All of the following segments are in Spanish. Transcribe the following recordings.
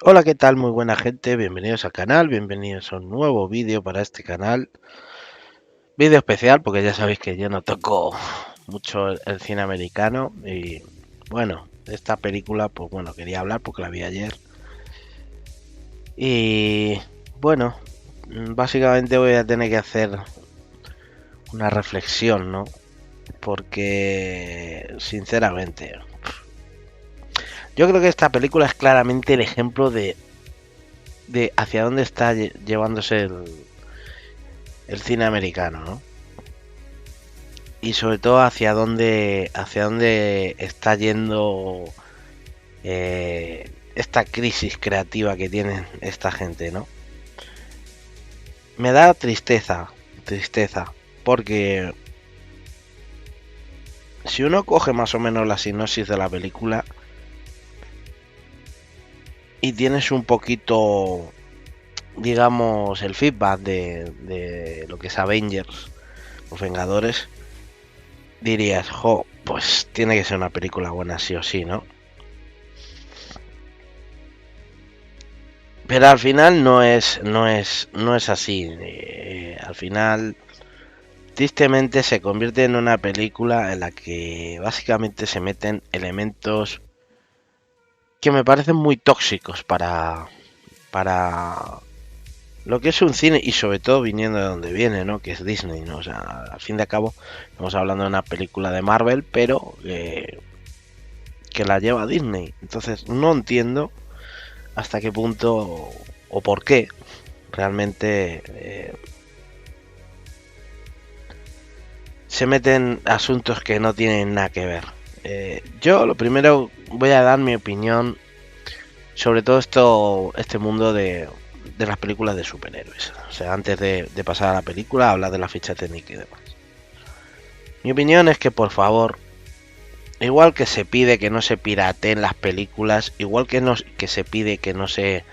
Hola, ¿qué tal? Muy buena gente, bienvenidos al canal, bienvenidos a un nuevo vídeo para este canal. Vídeo especial porque ya sabéis que yo no toco mucho el cine americano y bueno, esta película pues bueno, quería hablar porque la vi ayer. Y bueno, básicamente voy a tener que hacer una reflexión, ¿no? Porque sinceramente, yo creo que esta película es claramente el ejemplo de hacia dónde está llevándose el cine americano, ¿no? Y sobre todo hacia dónde está yendo esta crisis creativa que tiene esta gente, ¿no? Me da tristeza, porque si uno coge más o menos la sinopsis de la película y tienes un poquito, digamos, el feedback de lo que es Avengers, los Vengadores, dirías, jo, pues tiene que ser una película buena sí o sí, ¿no? Pero al final no es así. Al final, tristemente, se convierte en una película en la que básicamente se meten elementos que me parecen muy tóxicos para lo que es un cine y sobre todo viniendo de donde viene, ¿no? Que es Disney, ¿no? O sea, al fin de cabo, estamos hablando de una película de Marvel, pero que la lleva Disney. Entonces, no entiendo hasta qué punto o por qué realmente se meten asuntos que no tienen nada que ver. Yo lo primero voy a dar mi opinión sobre todo este mundo de las películas de superhéroes. O sea, antes de pasar a la película, hablar de la ficha técnica y demás. Mi opinión es que por favor, igual que se pide que no se pirateen las películas, igual que se pide que no se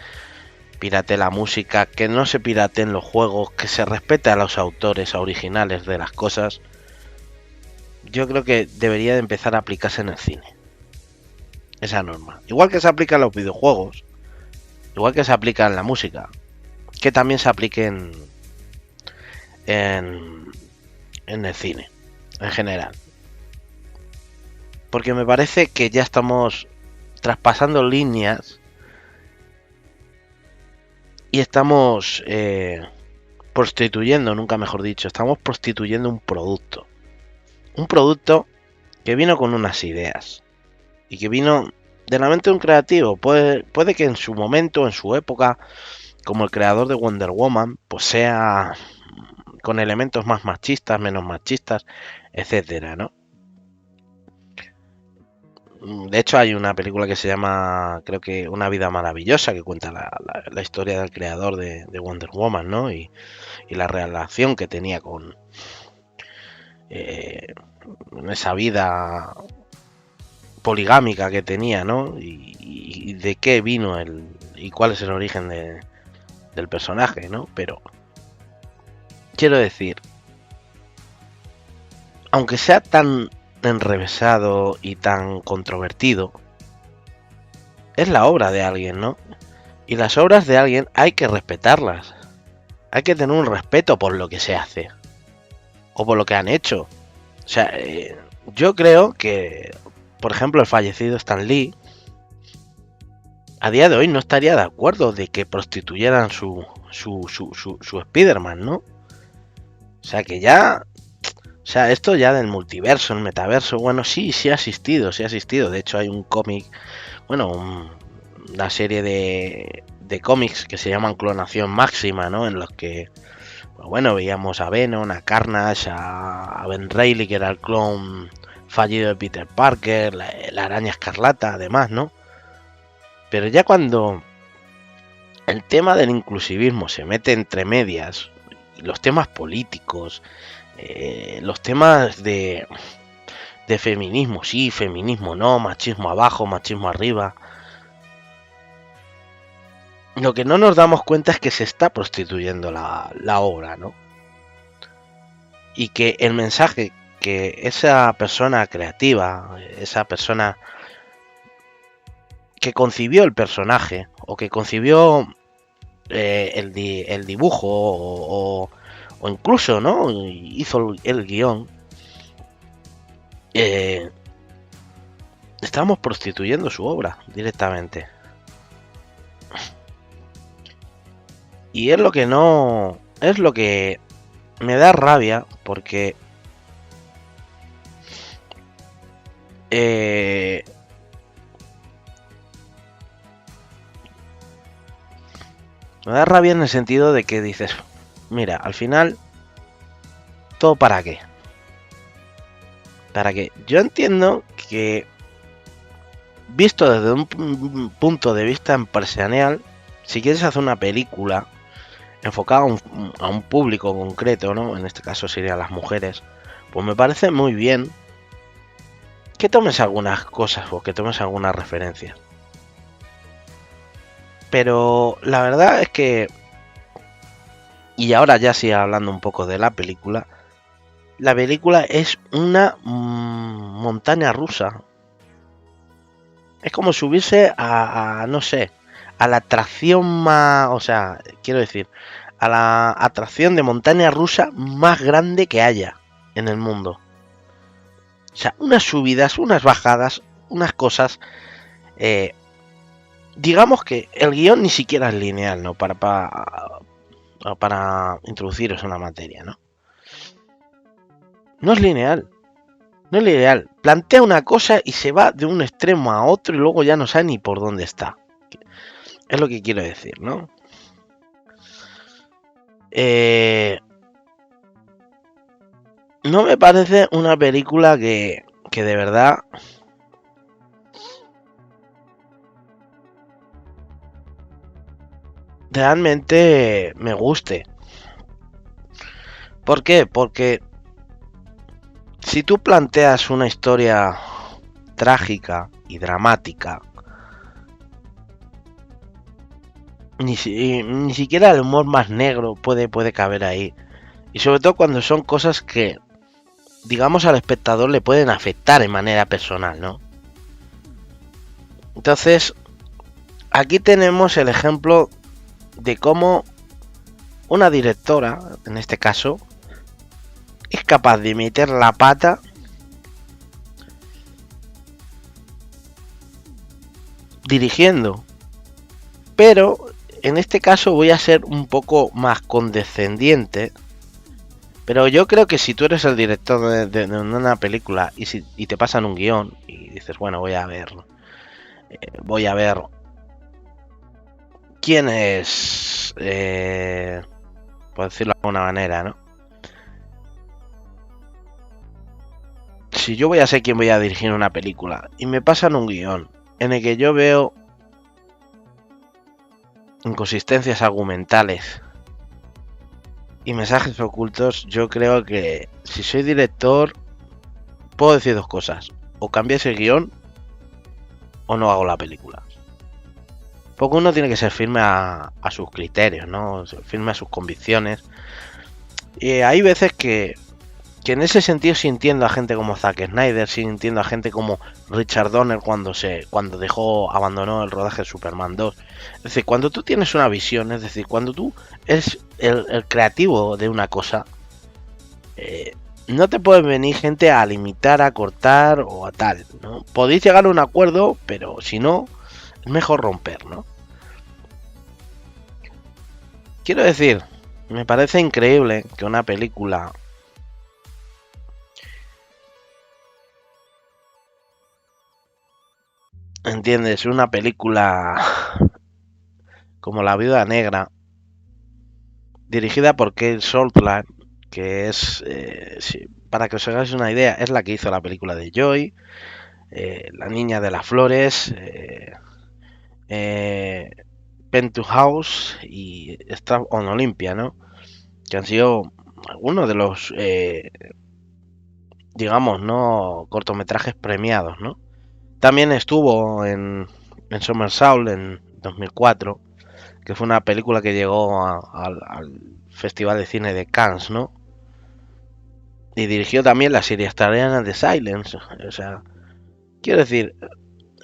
piratee la música, que no se pirateen los juegos, que se respete a los autores originales de las cosas, yo creo que debería de empezar a aplicarse en el cine. Esa norma. Igual que se aplica en los videojuegos, igual que se aplica en la música, que también se aplique en, en el cine, en general. Porque me parece que ya estamos traspasando líneas y estamos prostituyendo, nunca mejor dicho, estamos prostituyendo un producto. Un producto que vino con unas ideas y que vino de la mente de un creativo. Puede que en su momento, en su época, como el creador de Wonder Woman, pues sea con elementos más machistas, menos machistas, etcétera, ¿no? De hecho, hay una película que se llama, creo que Una vida maravillosa, que cuenta la historia del creador de Wonder Woman, ¿no? Y la relación que tenía con eh, esa vida poligámica que tenía, ¿no? Y de qué vino y cuál es el origen del personaje, ¿no? Pero quiero decir, aunque sea tan enrevesado y tan controvertido, es la obra de alguien, ¿no? Y las obras de alguien hay que respetarlas. Hay que tener un respeto por lo que se hace. O por lo que han hecho. O sea, yo creo que, por ejemplo, el fallecido Stan Lee, a día de hoy no estaría de acuerdo de que prostituyeran su Spider-Man, ¿no? O sea, que ya... O sea, esto ya del multiverso, el metaverso, bueno, sí ha existido, sí ha existido. De hecho, hay un cómic, bueno, una serie de cómics que se llaman Clonación Máxima, ¿no? En los que, bueno, veíamos a Venom, a Carnage, a Ben Reilly, que era el clon fallido de Peter Parker, la araña escarlata, además, ¿no? Pero ya cuando el tema del inclusivismo se mete entre medias, y los temas políticos, los temas de feminismo sí, feminismo no, machismo abajo, machismo arriba, lo que no nos damos cuenta es que se está prostituyendo la obra, ¿no? Y que el mensaje que esa persona creativa, esa persona que concibió el personaje o que concibió el dibujo o incluso, ¿no? Hizo el guión, estamos prostituyendo su obra directamente. Y es lo que no... Es lo que me da rabia porque... me da rabia en el sentido de que dices, mira, al final, ¿todo para qué? Para que yo entiendo que, visto desde un punto de vista empresarial, si quieres hacer una película enfocada a un público concreto, ¿no? En este caso serían las mujeres, pues me parece muy bien que tomes algunas cosas o que tomes alguna referencia. Pero la verdad es que, y ahora ya sí hablando un poco de la película es una montaña rusa. Es como subirse a no sé, a la atracción más, o sea, quiero decir, a la atracción de montaña rusa más grande que haya en el mundo. O sea, unas subidas, unas bajadas, unas cosas. Digamos que el guión ni siquiera es lineal, ¿no? Para introduciros en la materia, ¿no? No es lineal. No es lineal. Plantea una cosa y se va de un extremo a otro y luego ya no sabe ni por dónde está. Es lo que quiero decir, ¿no? No me parece una película que de verdad realmente me guste. ¿Por qué? Porque si tú planteas una historia trágica y dramática, ni siquiera el humor más negro puede caber ahí. Y sobre todo cuando son cosas que, digamos, al espectador le pueden afectar en manera personal, ¿no? Entonces, aquí tenemos el ejemplo de cómo una directora, en este caso, es capaz de meter la pata dirigiendo. Pero en este caso voy a ser un poco más condescendiente. Pero yo creo que si tú eres el director de una película y te pasan un guión y dices, bueno, voy a ver quién es, por decirlo de alguna manera, ¿no? Si yo voy a ser quien voy a dirigir una película y me pasan un guión en el que yo veo inconsistencias argumentales y mensajes ocultos, yo creo que si soy director puedo decir dos cosas: o cambies el guión o no hago la película. Porque uno tiene que ser firme a sus criterios, ¿no? Firme a sus convicciones. Y hay veces que en ese sentido sí entiendo a gente como Zack Snyder, sí entiendo a gente como Richard Donner cuando abandonó el rodaje de Superman 2. Es decir, cuando tú tienes una visión, es decir, cuando tú eres el creativo de una cosa, no te puede venir gente a limitar, a cortar o a tal, ¿no? Podéis llegar a un acuerdo, pero si no, es mejor romper, ¿no? Quiero decir, me parece increíble que una película ¿entiendes? Una película como La Viuda Negra, dirigida por Kate Shortland, que es, para que os hagáis una idea, es la que hizo la película de Joy, La Niña de las Flores, Penthouse y Star on Olympia, ¿no? Que han sido algunos de los, digamos, ¿no? Cortometrajes premiados, ¿no? También estuvo en Summer Soul en 2004, que fue una película que llegó al Festival de Cine de Cannes, ¿no? Y dirigió también la serie australiana The Silence. O sea, quiero decir,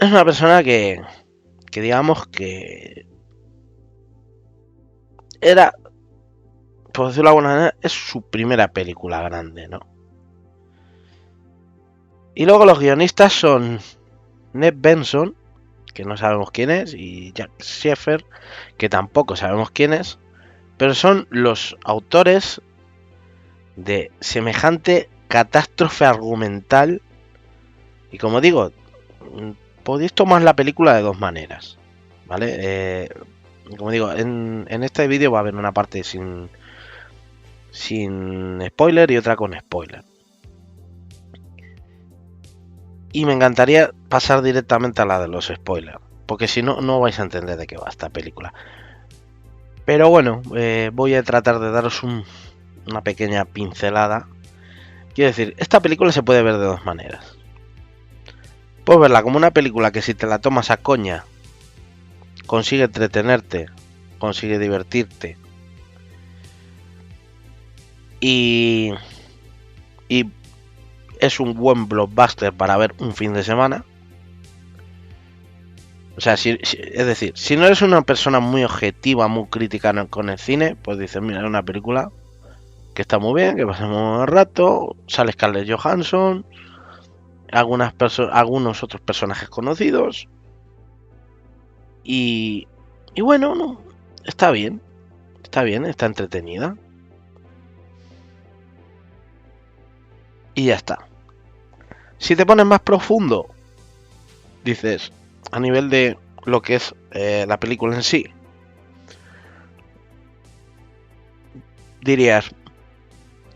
es una persona que que digamos que era, por decirlo de alguna manera, es su primera película grande, ¿no? Y luego los guionistas son Ned Benson, que no sabemos quién es, y Jack Sheffer, que tampoco sabemos quién es, pero son los autores de semejante catástrofe argumental. Y como digo, podéis tomar la película de dos maneras, ¿vale? Como digo, en este vídeo va a haber una parte sin spoiler y otra con spoiler. Y me encantaría pasar directamente a la de los spoilers, porque si no, no vais a entender de qué va esta película. Pero bueno, voy a tratar de daros una pequeña pincelada. Quiero decir, esta película se puede ver de dos maneras. Puedes verla como una película que si te la tomas a coña, consigue entretenerte, consigue divertirte y es un buen blockbuster para ver un fin de semana. O sea, es decir, si no eres una persona muy objetiva, muy crítica con el cine, pues dices, mira, es una película que está muy bien, que pasamos un rato, sale Scarlett Johansson, algunos otros personajes conocidos y bueno, no, está bien, está entretenida y ya está. Si te pones más profundo, dices, a nivel de lo que es la película en sí, dirías,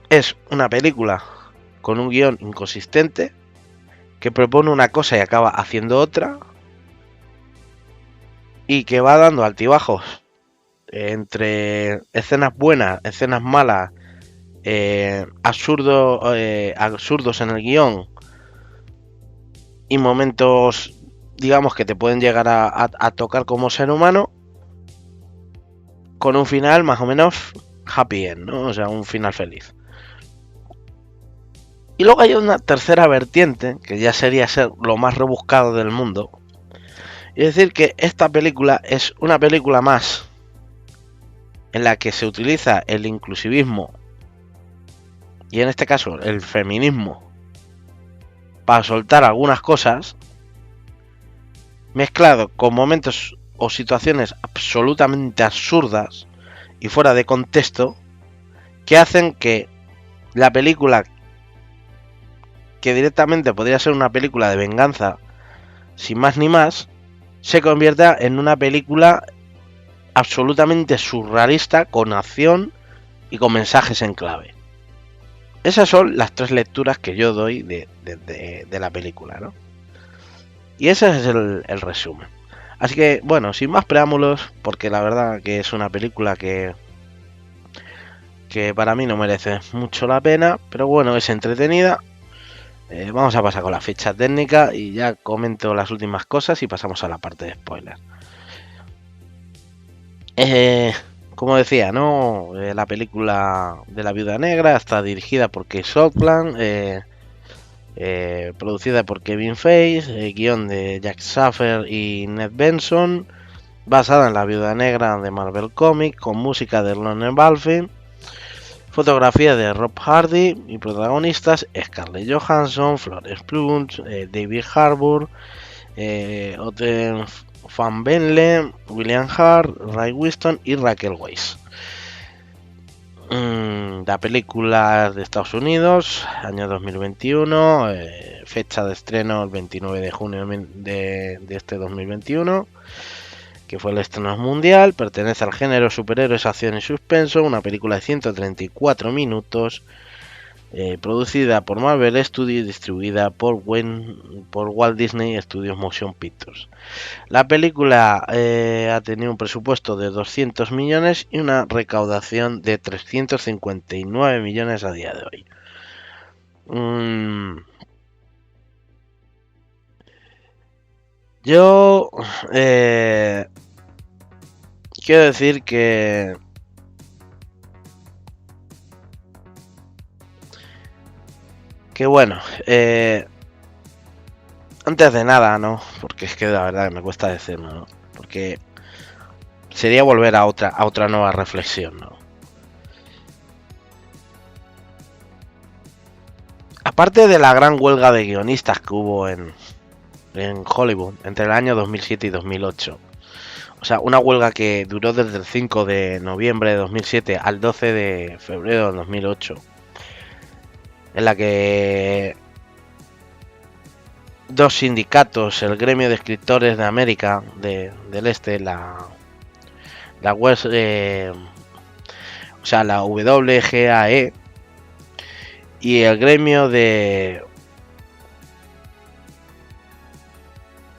es una película con un guión inconsistente que propone una cosa y acaba haciendo otra y que va dando altibajos entre escenas buenas, escenas malas, absurdos en el guión y momentos, digamos, que te pueden llegar a tocar como ser humano, con un final más o menos happy end, ¿no? O sea, un final feliz. Y luego hay una tercera vertiente, que ya sería ser lo más rebuscado del mundo, y decir que esta película es una película más en la que se utiliza el inclusivismo y en este caso el feminismo para soltar algunas cosas, mezclado con momentos o situaciones absolutamente absurdas y fuera de contexto, que hacen que la película, que directamente podría ser una película de venganza, sin más ni más, se convierta en una película absolutamente surrealista, con acción y con mensajes en clave. Esas son las tres lecturas que yo doy de la película, ¿no? Y ese es el resumen. Así que, bueno, sin más preámbulos, porque la verdad que es una película que para mí no merece mucho la pena, pero bueno, es entretenida. Vamos a pasar con la ficha técnica y ya comento las últimas cosas y pasamos a la parte de spoilers. Como decía, ¿no? La película de la Viuda Negra está dirigida por Kate Shortland, producida por Kevin Feige, guión de Jack Sheffer y Ned Benson, basada en la Viuda Negra de Marvel Comics, con música de Lorne Balfe, fotografía de Rob Hardy y protagonistas Scarlett Johansson, Florence Pugh, David Harbour, Oden Van Benle, William Hart, Ray Winston y Raquel Weisz. La película de Estados Unidos, año 2021, fecha de estreno el 29 de junio de este 2021, que fue el estreno mundial. Pertenece al género superhéroes, acción y suspenso, una película de 134 minutos, producida por Marvel Studios y distribuida por Walt Disney Studios Motion Pictures. La película ha tenido un presupuesto de 200 millones y una recaudación de 359 millones a día de hoy. Yo quiero decir que bueno, antes de nada, ¿no? Porque es que la verdad me cuesta decirlo, ¿no? porque sería volver a otra nueva reflexión, ¿no? Aparte de la gran huelga de guionistas que hubo en Hollywood entre el año 2007 y 2008, o sea, una huelga que duró desde el 5 de noviembre de 2007 al 12 de febrero de 2008, en la que dos sindicatos, el Gremio de Escritores de América del Este, la West, o sea, la WGAE, y el Gremio de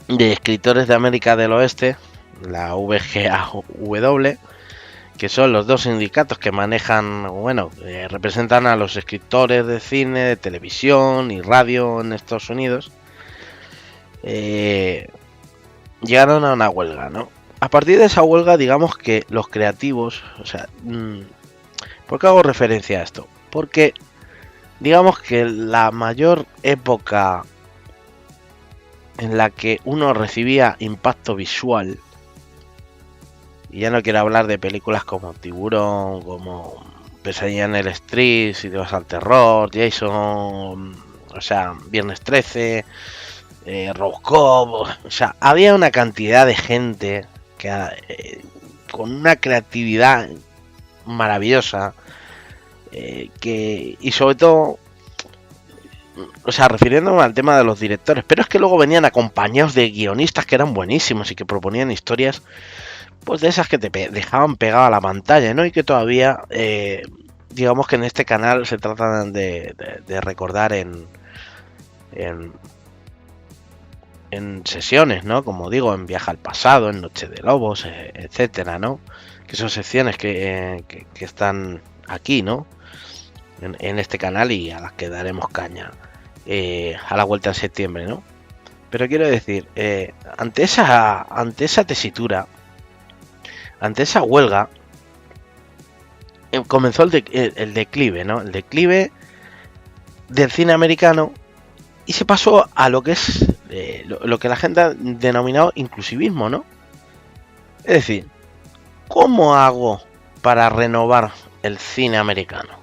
Escritores de América del Oeste, la VGAW, que son los dos sindicatos que manejan, bueno, representan a los escritores de cine, de televisión y radio en Estados Unidos, llegaron a una huelga, ¿no? A partir de esa huelga, digamos que los creativos, o sea, ¿por qué hago referencia a esto? Porque digamos que la mayor época en la que uno recibía impacto visual, y ya no quiero hablar de películas como Tiburón, como Pesadilla en el Street, Si te vas al terror, Jason, o sea, Viernes 13, Robocop, o sea, había una cantidad de gente que con una creatividad maravillosa, y sobre todo, o sea, refiriéndome al tema de los directores, pero es que luego venían acompañados de guionistas que eran buenísimos y que proponían historias, pues de esas que te dejaban pegado a la pantalla, ¿no? Y que todavía, digamos que en este canal se tratan de recordar en sesiones, ¿no? Como digo, en Viaje al Pasado, en Noche de Lobos, etcétera, ¿no? Que son secciones que están aquí, ¿no? En este canal y a las que daremos caña a la vuelta en septiembre, ¿no? Pero quiero decir, ante esa tesitura, ante esa huelga, comenzó el declive, ¿no? El declive del cine americano, y se pasó a lo que es lo que la gente ha denominado inclusivismo, ¿no? Es decir, ¿cómo hago para renovar el cine americano?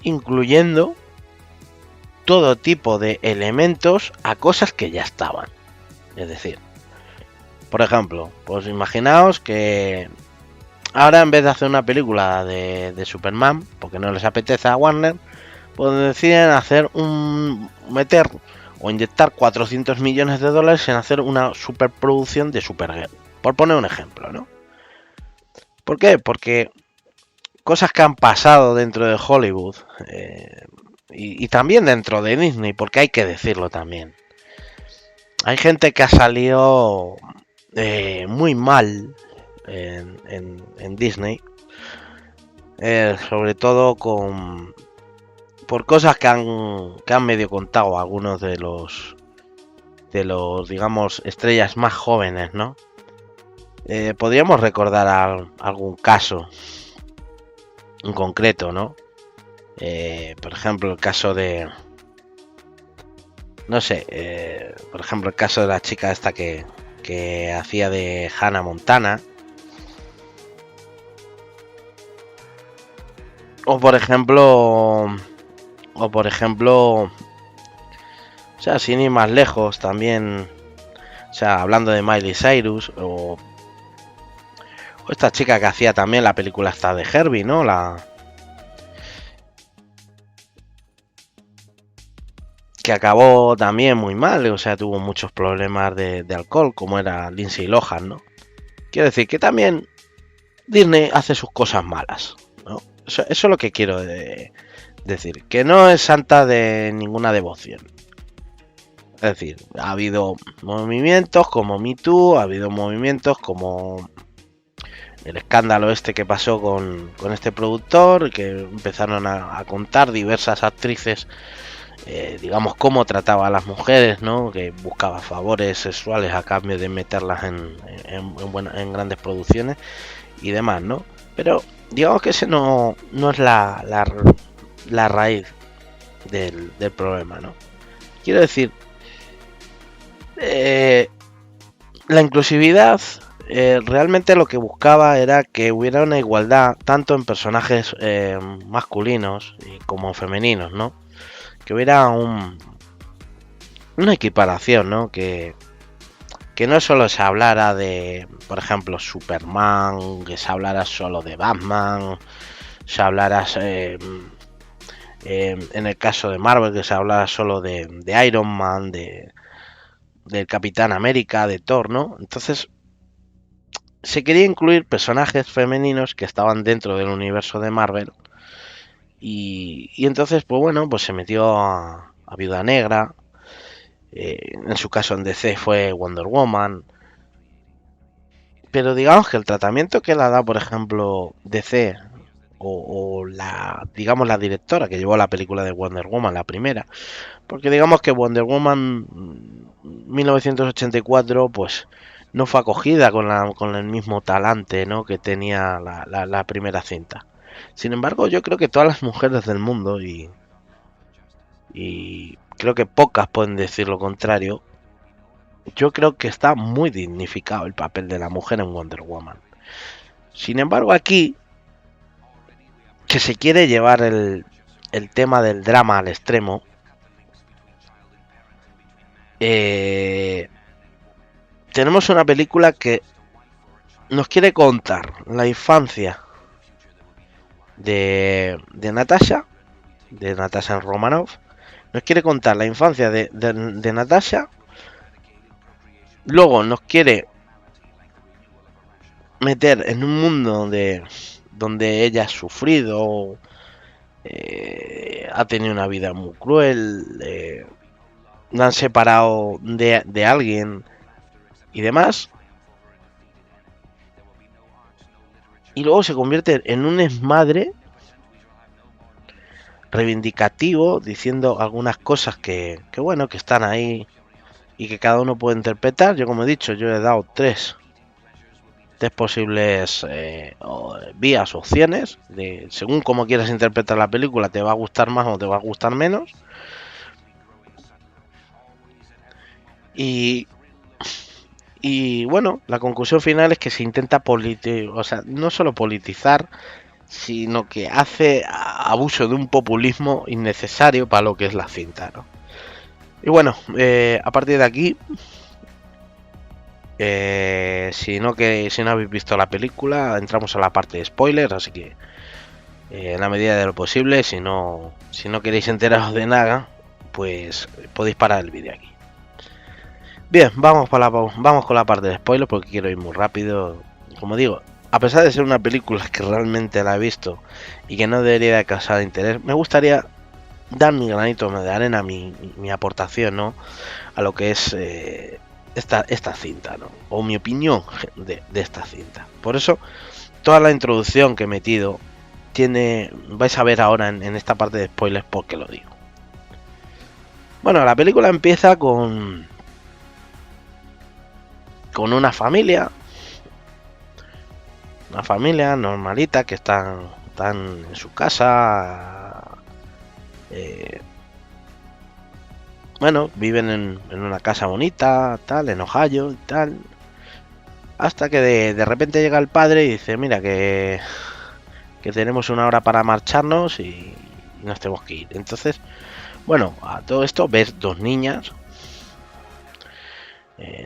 Incluyendo todo tipo de elementos a cosas que ya estaban. Es decir, por ejemplo, pues imaginaos que ahora en vez de hacer una película de Superman, porque no les apetece a Warner, pues deciden meter o inyectar 400 millones de dólares en hacer una superproducción de Supergirl, por poner un ejemplo, ¿no? ¿Por qué? Porque cosas que han pasado dentro de Hollywood, y también dentro de Disney, porque hay que decirlo también. Hay gente que ha salido muy mal en Disney, sobre todo por cosas que han medio contado algunos de los digamos estrellas más jóvenes, ¿no? Podríamos recordar algún caso en concreto, ¿no? Por ejemplo, el caso de, no sé, por ejemplo, el caso de la chica esta que hacía de Hannah Montana, o por ejemplo, o sea, sin ir más lejos también, o sea, hablando de Miley Cyrus, o esta chica que hacía también la película esta de Herbie, ¿no? Que acabó también muy mal, o sea, tuvo muchos problemas de alcohol, como era Lindsay Lohan, ¿no? Quiero decir que también Disney hace sus cosas malas, ¿no? Eso es lo que quiero decir, que no es santa de ninguna devoción. Es decir, ha habido movimientos como Me Too, ha habido movimientos como el escándalo este que pasó con este productor, que empezaron a contar diversas actrices, digamos, cómo trataba a las mujeres, ¿no? Que buscaba favores sexuales a cambio de meterlas en grandes producciones y demás, ¿no? Pero digamos que ese no es la raíz del problema, ¿no? Quiero decir, la inclusividad realmente lo que buscaba era que hubiera una igualdad tanto en personajes masculinos como femeninos, ¿no? Que hubiera una equiparación, ¿no? Que no solo se hablara de, por ejemplo, Superman, que se hablara solo de Batman, se hablara, en el caso de Marvel, que se hablara solo de Iron Man, del Capitán América, de Thor, ¿no? Entonces, se quería incluir personajes femeninos que estaban dentro del universo de Marvel. Y entonces, pues bueno, pues se metió a Viuda Negra. En su caso en DC fue Wonder Woman. Pero digamos que el tratamiento que la da, por ejemplo, DC o la, digamos, la directora que llevó la película de Wonder Woman, la primera, porque digamos que Wonder Woman 1984, pues no fue acogida con el mismo talante, ¿no? Que tenía la primera cinta. Sin embargo, yo creo que todas las mujeres del mundo, y creo que pocas pueden decir lo contrario, yo creo que está muy dignificado el papel de la mujer en Wonder Woman. Sin embargo, aquí, que se quiere llevar el tema del drama al extremo, tenemos una película que nos quiere contar la infancia de Natasha, de Natasha Romanoff. Nos quiere contar la infancia de Natasha. Luego nos quiere meter en un mundo donde ella ha sufrido, ha tenido una vida muy cruel, la han separado de alguien y demás. Y luego se convierte en un esmadre reivindicativo, diciendo algunas cosas que bueno, que están ahí y que cada uno puede interpretar. Yo, como he dicho, yo he dado tres posibles vías, opciones, de según como quieras interpretar la película, te va a gustar más o te va a gustar menos. Y bueno, la conclusión final es que se intenta o sea, no solo politizar, sino que hace abuso de un populismo innecesario para lo que es la cinta, ¿no? Y bueno, a partir de aquí, si no habéis visto la película, entramos a la parte de spoilers, así que en la medida de lo posible, si no queréis enteraros de nada, pues podéis parar el vídeo aquí. Bien, vamos con la parte de spoilers porque quiero ir muy rápido. Como digo, a pesar de ser una película que realmente la he visto y que no debería de causar interés, me gustaría dar mi granito de arena, mi aportación, ¿no? A lo que es esta cinta, ¿no? O mi opinión de esta cinta. Por eso, toda la introducción que he metido vais a ver ahora en esta parte de spoilers por qué lo digo. Bueno, la película empieza con una familia normalita que están en su casa. Bueno, viven en una casa bonita, tal, en Ohio y tal. Hasta que de repente llega el padre y dice, mira, que tenemos una hora para marcharnos y nos tenemos que ir. Entonces, bueno, a todo esto ves dos niñas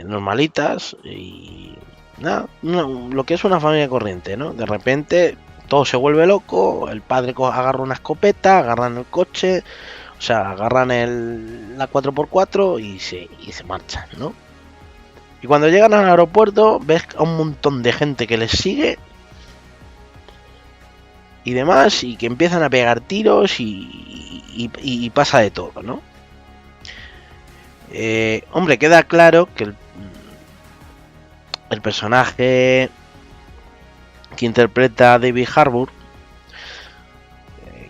normalitas y nada, lo que es una familia corriente, ¿no? De repente todo se vuelve loco, el padre agarra una escopeta, agarran el coche, o sea, agarran la 4x4 y se marchan, ¿no? Y cuando llegan al aeropuerto ves a un montón de gente que les sigue y demás, y que empiezan a pegar tiros y pasa de todo, ¿no? Hombre, queda claro que el personaje que interpreta a David Harbour,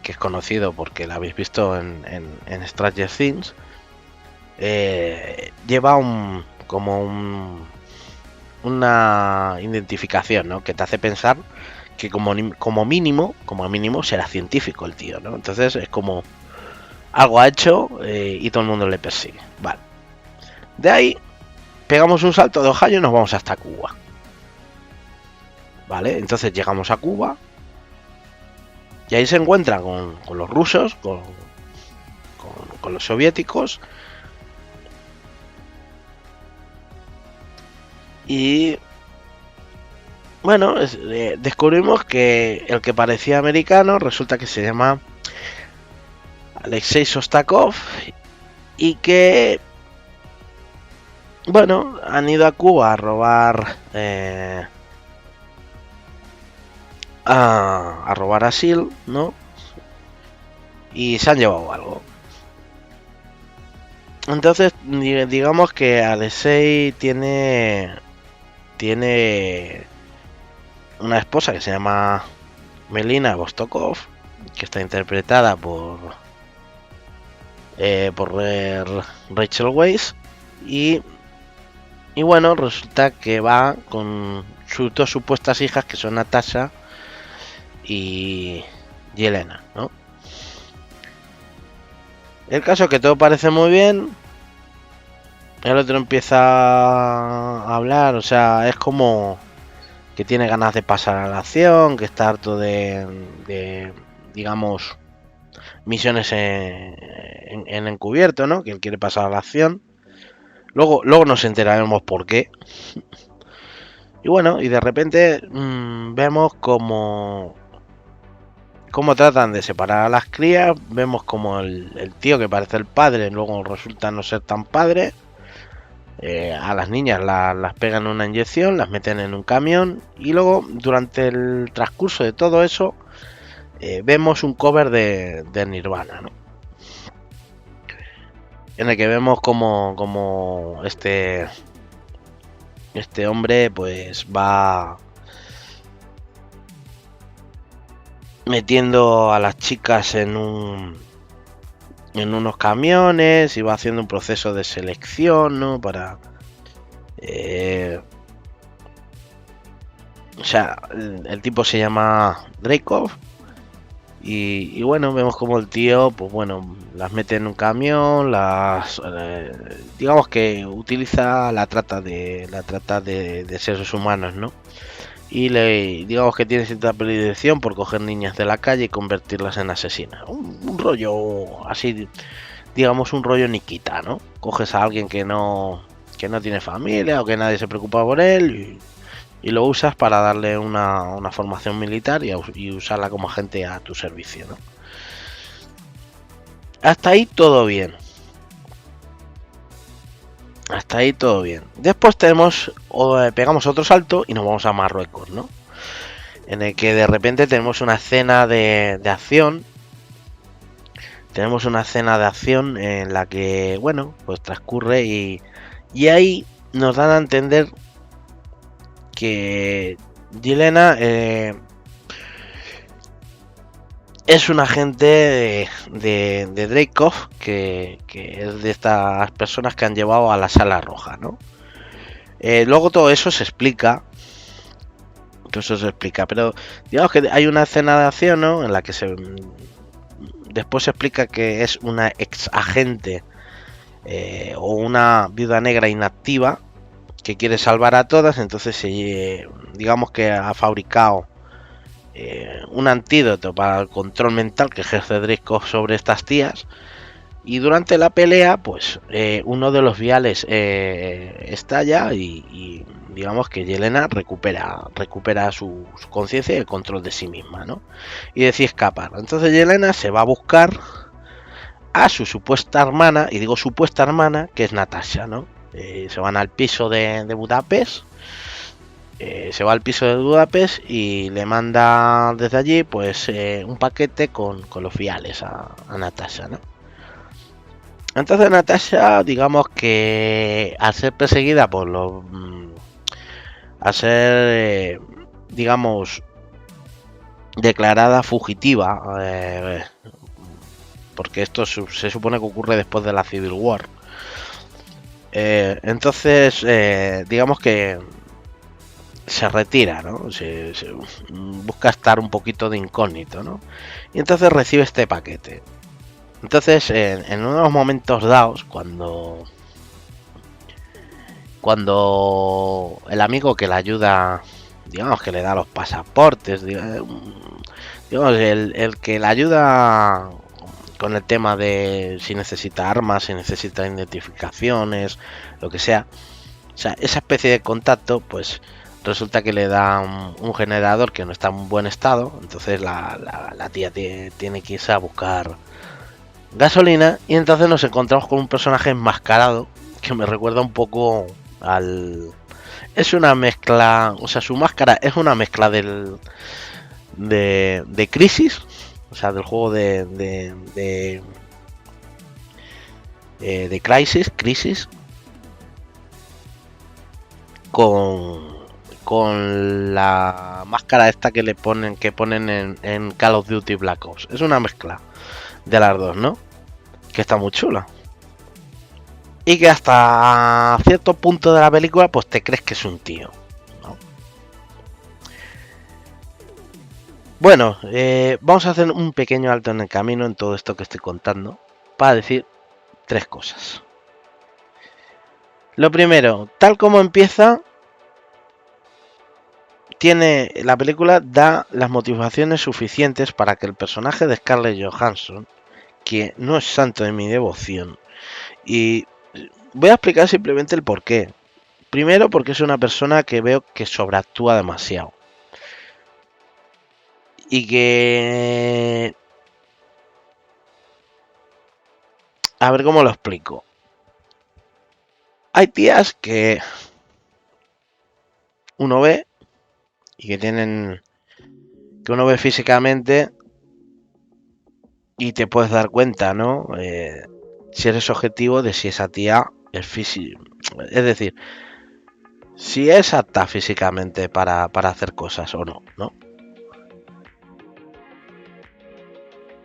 que es conocido porque lo habéis visto en Stranger Things, lleva una identificación, ¿no? Que te hace pensar que como mínimo será científico el tío, ¿no? Entonces es como algo ha hecho y todo el mundo le persigue. Vale. De ahí pegamos un salto de Ohio y nos vamos hasta Cuba. ¿vale? Entonces llegamos a Cuba y ahí se encuentra con los rusos, con los soviéticos, y bueno, descubrimos que el que parecía americano resulta que se llama Alexei Shostakov y que, bueno, han ido a Cuba a robar a robar asilo, ¿no? Y se han llevado algo. Entonces, digamos que Alexei tiene una esposa que se llama Melina Vostokov, que está interpretada por Rachel Weisz, y bueno, resulta que va con sus dos supuestas hijas, que son Natasha y Yelena, ¿no? El caso es que todo parece muy bien. El otro empieza a hablar, o sea, es como que tiene ganas de pasar a la acción, que está harto de digamos, misiones en encubierto, ¿no? Que él quiere pasar a la acción. Luego nos enteraremos por qué. Y bueno, y de repente vemos cómo tratan de separar a las crías. Vemos como el tío que parece el padre luego resulta no ser tan padre. A las niñas las pegan una inyección, las meten en un camión y luego durante el transcurso de todo eso vemos un cover de Nirvana, ¿no? En el que vemos como este hombre pues va metiendo a las chicas en unos camiones y va haciendo un proceso de selección, ¿no? Para o sea, el tipo se llama Dreykov y bueno, vemos como el tío, pues bueno, las mete en un camión, digamos que utiliza la trata de seres humanos, ¿no? Y digamos que tiene cierta predilección por coger niñas de la calle y convertirlas en asesinas. Un rollo así, digamos un rollo Nikita, ¿no? Coges a alguien que no tiene familia o que nadie se preocupa por él y lo usas para darle una formación militar y usarla como agente a tu servicio, ¿no? Hasta ahí todo bien. Hasta ahí todo bien. Después pegamos otro salto y nos vamos a Marruecos, ¿no? En el que de repente tenemos una escena de acción. Tenemos una escena de acción en la que, bueno, pues transcurre y ahí nos dan a entender que Yelena es un agente de Dreykov, que es de estas personas que han llevado a la Sala Roja, ¿no? Luego todo eso se explica. Pero digamos que hay una escena de acción, ¿no? En la que después se explica que es una ex agente o una viuda negra inactiva que quiere salvar a todas. Entonces digamos que ha fabricado un antídoto para el control mental que ejerce Dreykov sobre estas tías. Y durante la pelea, pues uno de los viales estalla y digamos que Yelena recupera su conciencia y el control de sí misma, ¿no? Y decide escapar. Entonces Yelena se va a buscar a su supuesta hermana, y digo supuesta hermana, que es Natasha, ¿no? Se van al piso de Budapest. Se va al piso de Budapest y le manda desde allí pues un paquete con los viales a Natasha, ¿no? Entonces Natasha, digamos que al ser perseguida por al ser, digamos, declarada fugitiva, porque esto se supone que ocurre después de la Civil War. Entonces, digamos que se retira, ¿no? Se busca estar un poquito de incógnito, ¿no? Y entonces recibe este paquete. Entonces, en unos momentos dados, cuando el amigo que la ayuda digamos que le da los pasaportes, digamos, el que le ayuda con el tema de si necesita armas, si necesita identificaciones, lo que sea. O sea, esa especie de contacto, pues resulta que le da un generador que no está en buen estado, entonces la tía tiene que irse a buscar gasolina y entonces nos encontramos con un personaje enmascarado que me recuerda un poco al... Es una mezcla, o sea, su máscara es una mezcla de Crisis, o sea, del juego de Crisis, con la máscara esta que ponen en Call of Duty Black Ops. Es una mezcla de las dos, ¿no? Que está muy chula. Y que hasta cierto punto de la película, pues te crees que es un tío, ¿no? Bueno, vamos a hacer un pequeño alto en el camino en todo esto que estoy contando para decir tres cosas. Lo primero, tal como empieza, la película da las motivaciones suficientes para que el personaje de Scarlett Johansson, que no es santo de mi devoción, y voy a explicar simplemente el porqué. Primero, porque es una persona que veo que sobreactúa demasiado. Y que... A ver cómo lo explico. Hay tías que uno ve y que tienen... que uno ve físicamente y te puedes dar cuenta, ¿no? Si eres objetivo de si esa tía es física. Es decir, si es apta físicamente para hacer cosas o no, ¿no?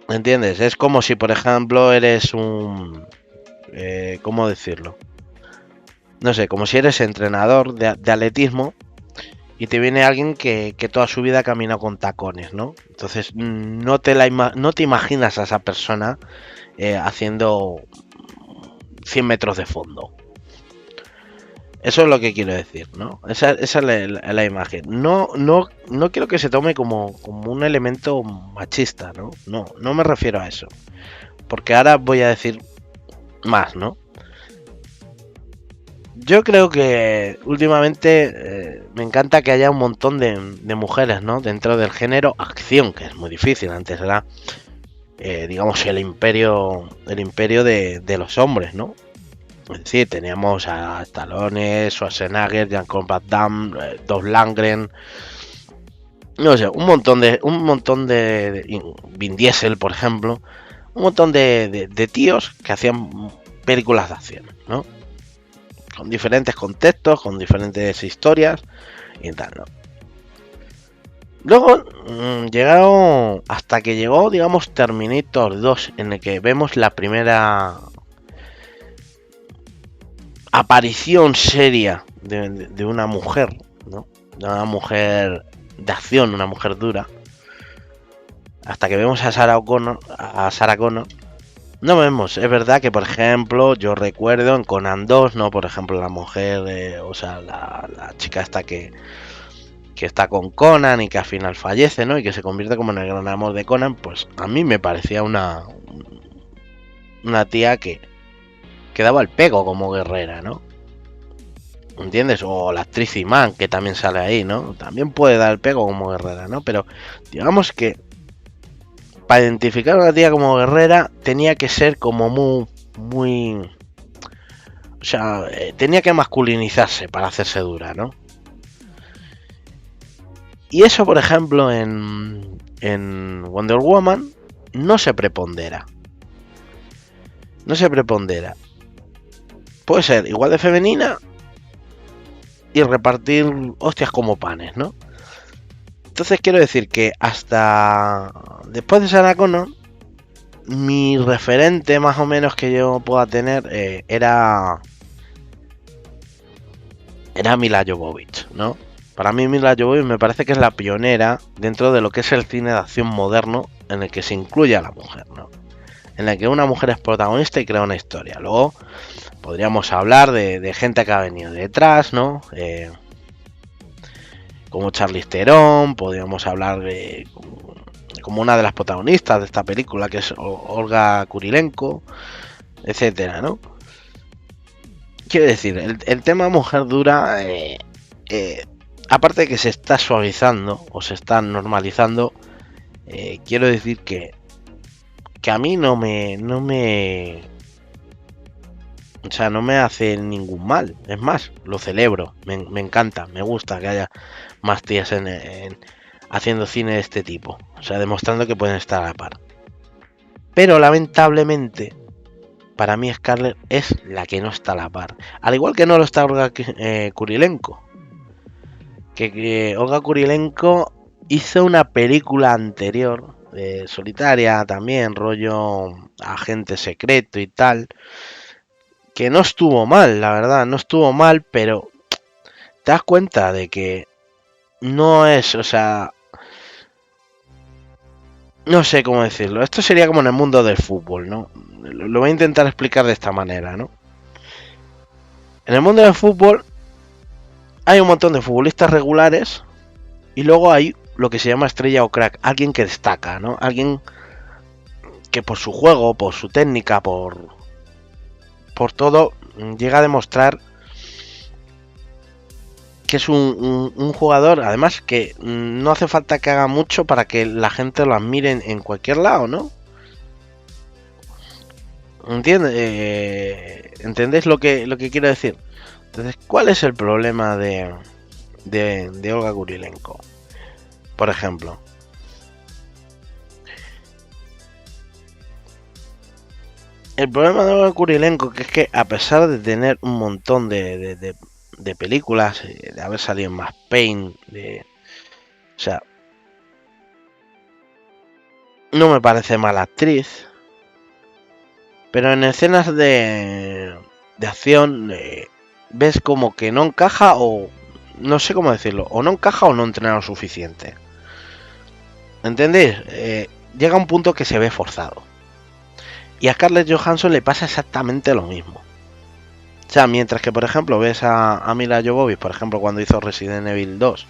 ¿Entiendes? Es como si, por ejemplo, eres un... ¿cómo decirlo? No sé, como si eres entrenador de atletismo y te viene alguien que toda su vida camina con tacones, ¿no? Entonces no te imaginas a esa persona haciendo 100 metros de fondo. Eso es lo que quiero decir, ¿no? Esa es la imagen. No quiero que se tome como un elemento machista, ¿no? No me refiero a eso. Porque ahora voy a decir más, ¿no? Yo creo que últimamente me encanta que haya un montón de mujeres, ¿no? Dentro del género acción, que es muy difícil. Antes era, digamos, el imperio de los hombres, ¿no? Es decir, teníamos a Stallone, Schwarzenegger, Jean-Claude Van Damme, Dolph Lundgren, no sé, un montón de Vin Diesel, por ejemplo, un montón de tíos que hacían películas de acción, ¿no? Con diferentes contextos, con diferentes historias y tal, ¿no? Luego llegaron hasta que llegó, digamos, Terminator 2, en el que vemos la primera aparición seria de una mujer, ¿no? De una mujer de acción, una mujer dura. Hasta que vemos a Sarah Connor, no vemos. Es verdad que, por ejemplo, yo recuerdo en Conan 2, ¿no? Por ejemplo, la mujer, o sea, la chica esta que está con Conan y que al final fallece, ¿no? Y que se convierte como en el gran amor de Conan, pues a mí me parecía una tía que daba el pego como guerrera, ¿no? ¿Entiendes? O la actriz Iman, que también sale ahí, ¿no? También puede dar el pego como guerrera, ¿no? Pero digamos que para identificar a una tía como guerrera tenía que ser como muy... O sea, tenía que masculinizarse para hacerse dura, ¿no? Y eso, por ejemplo, en Wonder Woman no se prepondera. No se prepondera. Puede ser igual de femenina y repartir hostias como panes, ¿no? Entonces quiero decir que hasta después de Sarah Connor, mi referente más o menos que yo pueda tener era Mila Jovovich, ¿no? Para mí Mila Jovovich me parece que es la pionera dentro de lo que es el cine de acción moderno en el que se incluye a la mujer, ¿no? En el que una mujer es protagonista y crea una historia. Luego podríamos hablar de gente que ha venido detrás, ¿no? como Charlize Theron, podríamos hablar de como una de las protagonistas de esta película, que es Olga Kurilenko, etcétera, ¿no? Quiero decir, el tema mujer dura, aparte de que se está suavizando o se está normalizando, quiero decir que a mí no me, o sea, no me hace ningún mal. Es más, lo celebro, me encanta, me gusta que haya más tías haciendo cine de este tipo, o sea, demostrando que pueden estar a la par. Pero lamentablemente, para mí Scarlett es la que no está a la par. Al igual que no lo está Olga Kurilenko. Que Olga Kurilenko hizo una película anterior, solitaria también, rollo agente secreto y tal, que no estuvo mal, la verdad, no estuvo mal, pero te das cuenta de que no es, o sea, no sé cómo decirlo. Esto sería como en el mundo del fútbol, ¿no? Lo voy a intentar explicar de esta manera, ¿no? En el mundo del fútbol hay un montón de futbolistas regulares y luego hay lo que se llama estrella o crack, alguien que destaca, ¿no? Alguien que por su juego, por su técnica, por todo, llega a demostrar que es un jugador, además que no hace falta que haga mucho para que la gente lo admire en cualquier lado, ¿no? ¿Entendéis lo que quiero decir? Entonces, ¿cuál es el problema de Olga Kurilenko? Por ejemplo, el problema de Olga Kurilenko que es que a pesar de tener un montón de películas, de haber salido en Max Payne, o sea, no me parece mala actriz, pero en escenas de acción ves como que no encaja o no sé cómo decirlo, o no encaja o no entrena lo suficiente. ¿Entendéis? Llega un punto que se ve forzado. Y a Scarlett Johansson le pasa exactamente lo mismo. O sea, mientras que, por ejemplo, ves a Mila Jovovich, por ejemplo, cuando hizo Resident Evil 2,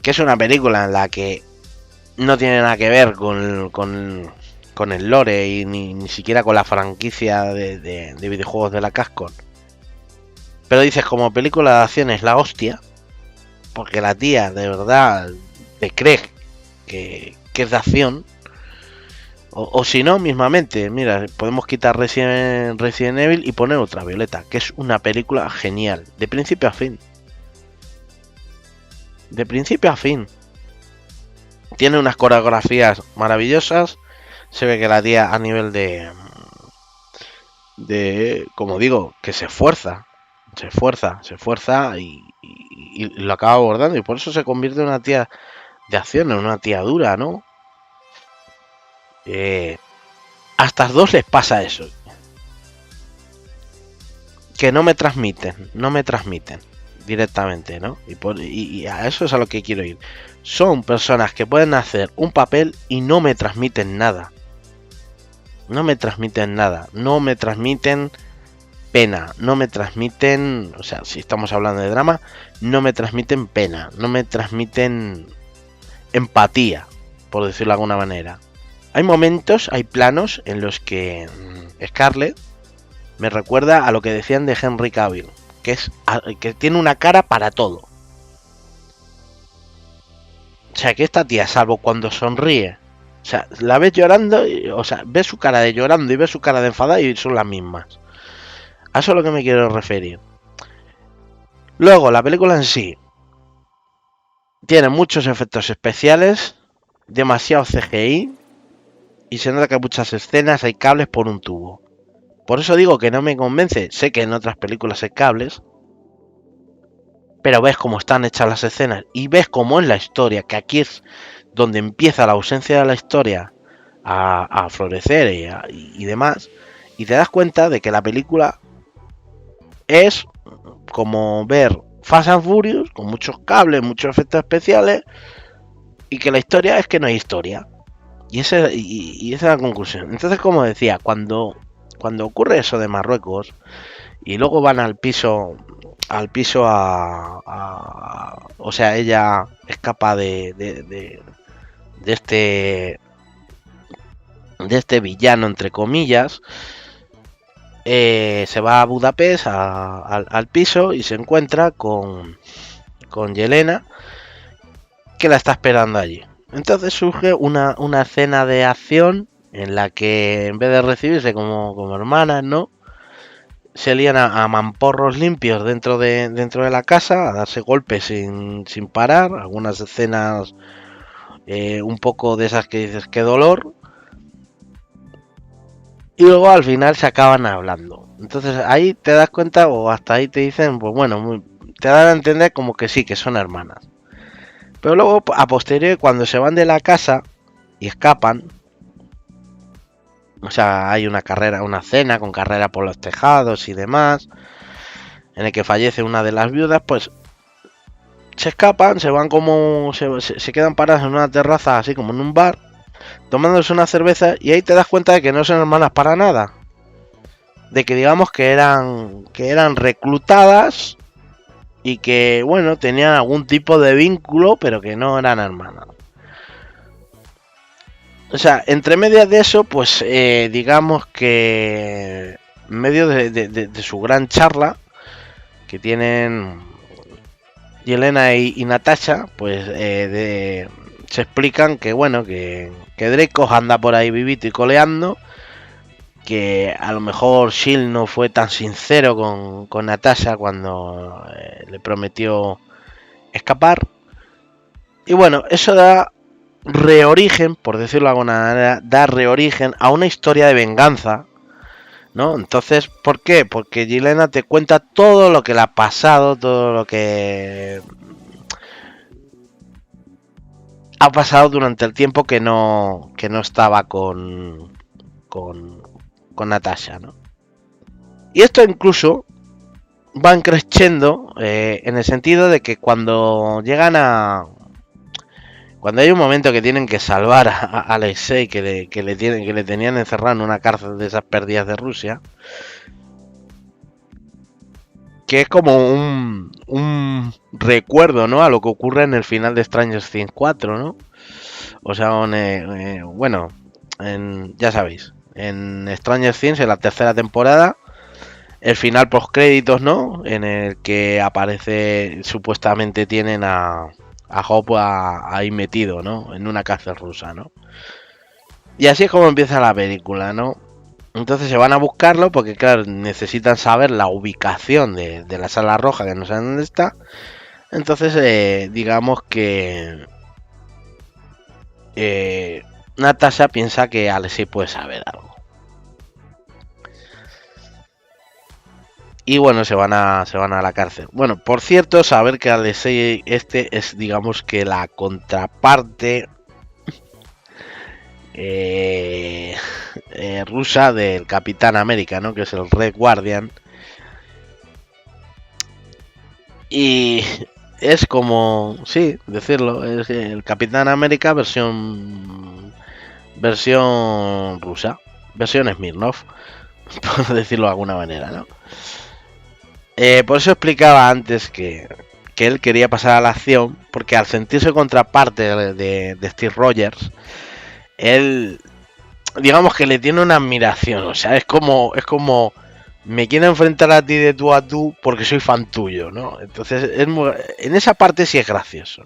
que es una película en la que no tiene nada que ver con el lore y ni siquiera con la franquicia de videojuegos de la Capcom. Pero dices, como película de acción es la hostia, porque la tía de verdad te cree que es de acción. O si no, mismamente, mira, podemos quitar Resident Evil y poner Ultravioleta, que es una película genial, de principio a fin. De principio a fin. Tiene unas coreografías maravillosas. Se ve que la tía a nivel como digo, que se esfuerza. Se esfuerza y lo acaba abordando. Y por eso se convierte en una tía de acción, en una tía dura, ¿no? A estas dos les pasa eso. Que no me transmiten directamente, ¿no? Y a eso es a lo que quiero ir. Son personas que pueden hacer un papel y no me transmiten nada. No me transmiten nada. No me transmiten pena. No me transmiten, o sea, si estamos hablando de drama, no me transmiten pena. No me transmiten empatía, por decirlo de alguna manera. Hay momentos, hay planos en los que Scarlett me recuerda a lo que decían de Henry Cavill, que tiene una cara para todo. O sea, que esta tía, salvo cuando sonríe, o sea, la ves llorando, o sea, ves su cara de llorando y ves su cara de enfadada y son las mismas. A eso es a lo que me quiero referir. Luego, la película en sí tiene muchos efectos especiales, demasiado CGI, y se nota que en muchas escenas hay cables por un tubo. Por eso digo que no me convence. Sé que en otras películas hay cables, pero ves cómo están hechas las escenas y ves cómo es la historia, que aquí es donde empieza la ausencia de la historia a florecer y demás, y te das cuenta de que la película es como ver Fast and Furious con muchos cables, muchos efectos especiales, y que la historia es que no hay historia. Y esa es la conclusión. Entonces, como decía, cuando ocurre eso de Marruecos y luego van al piso al piso o sea, ella escapa de este villano, entre comillas. Se va a Budapest al piso y se encuentra con Yelena, que la está esperando allí. Entonces surge una escena de acción en la que, en vez de recibirse como hermanas, ¿no?, se lían a mamporros limpios dentro de la casa, a darse golpes sin parar. Algunas escenas un poco de esas que dices, qué dolor. Y luego al final se acaban hablando. Entonces ahí te das cuenta, o hasta ahí te dicen, pues bueno, te dan a entender como que sí, que son hermanas. Pero luego, a posteriori, cuando se van de la casa y escapan, o sea, hay una carrera, una cena con carrera por los tejados y demás, en el que fallece una de las viudas, pues se escapan, se van como, se quedan paradas en una terraza, así como en un bar, tomándose una cerveza, y ahí te das cuenta de que no son hermanas para nada. De que digamos que eran reclutadas y que, bueno, tenían algún tipo de vínculo, pero que no eran hermanas. O sea, entre medias de eso, pues digamos que en medio de su gran charla que tienen Yelena y Natasha, pues se explican que, bueno, que Draco anda por ahí vivito y coleando, que a lo mejor Shield no fue tan sincero con Natasha cuando le prometió escapar. Y bueno, eso da reorigen, por decirlo de alguna manera, da reorigen a una historia de venganza, ¿no? Entonces, ¿por qué? Porque Yelena te cuenta todo lo que le ha pasado, todo lo que ha pasado durante el tiempo que no estaba con Natasha, ¿no? Y esto incluso van creciendo en el sentido de que cuando llegan cuando hay un momento que tienen que salvar a Alexei, que le tenían encerrado en una cárcel de esas perdidas de Rusia, que es como un recuerdo, ¿no?, a lo que ocurre en el final de Stranger Things 4, ¿no? O sea, bueno, ya sabéis, en Stranger Things, en la tercera temporada, el final post créditos, ¿no?, en el que aparece, supuestamente tienen a Hope ahí metido, ¿no?, en una cárcel rusa, ¿no? Y así es como empieza la película, ¿no? Entonces se van a buscarlo porque, claro, necesitan saber la ubicación de la sala roja, que no saben dónde está. Entonces, digamos que Natasha piensa que Alexei puede saber algo. Y bueno, se van a la cárcel. Bueno, por cierto, saber que Alexei es, digamos, que la contraparte rusa del Capitán América, ¿no?, que es el Red Guardian. Y es como, sí, decirlo, es el Capitán América versión rusa, versión Smirnov, por decirlo de alguna manera, ¿no? Por eso explicaba antes que él quería pasar a la acción, porque al sentirse contraparte de Steve Rogers, él, digamos que le tiene una admiración, o sea, es como me quiero enfrentar a ti de tú a tú porque soy fan tuyo, ¿no? Entonces, en esa parte sí es gracioso.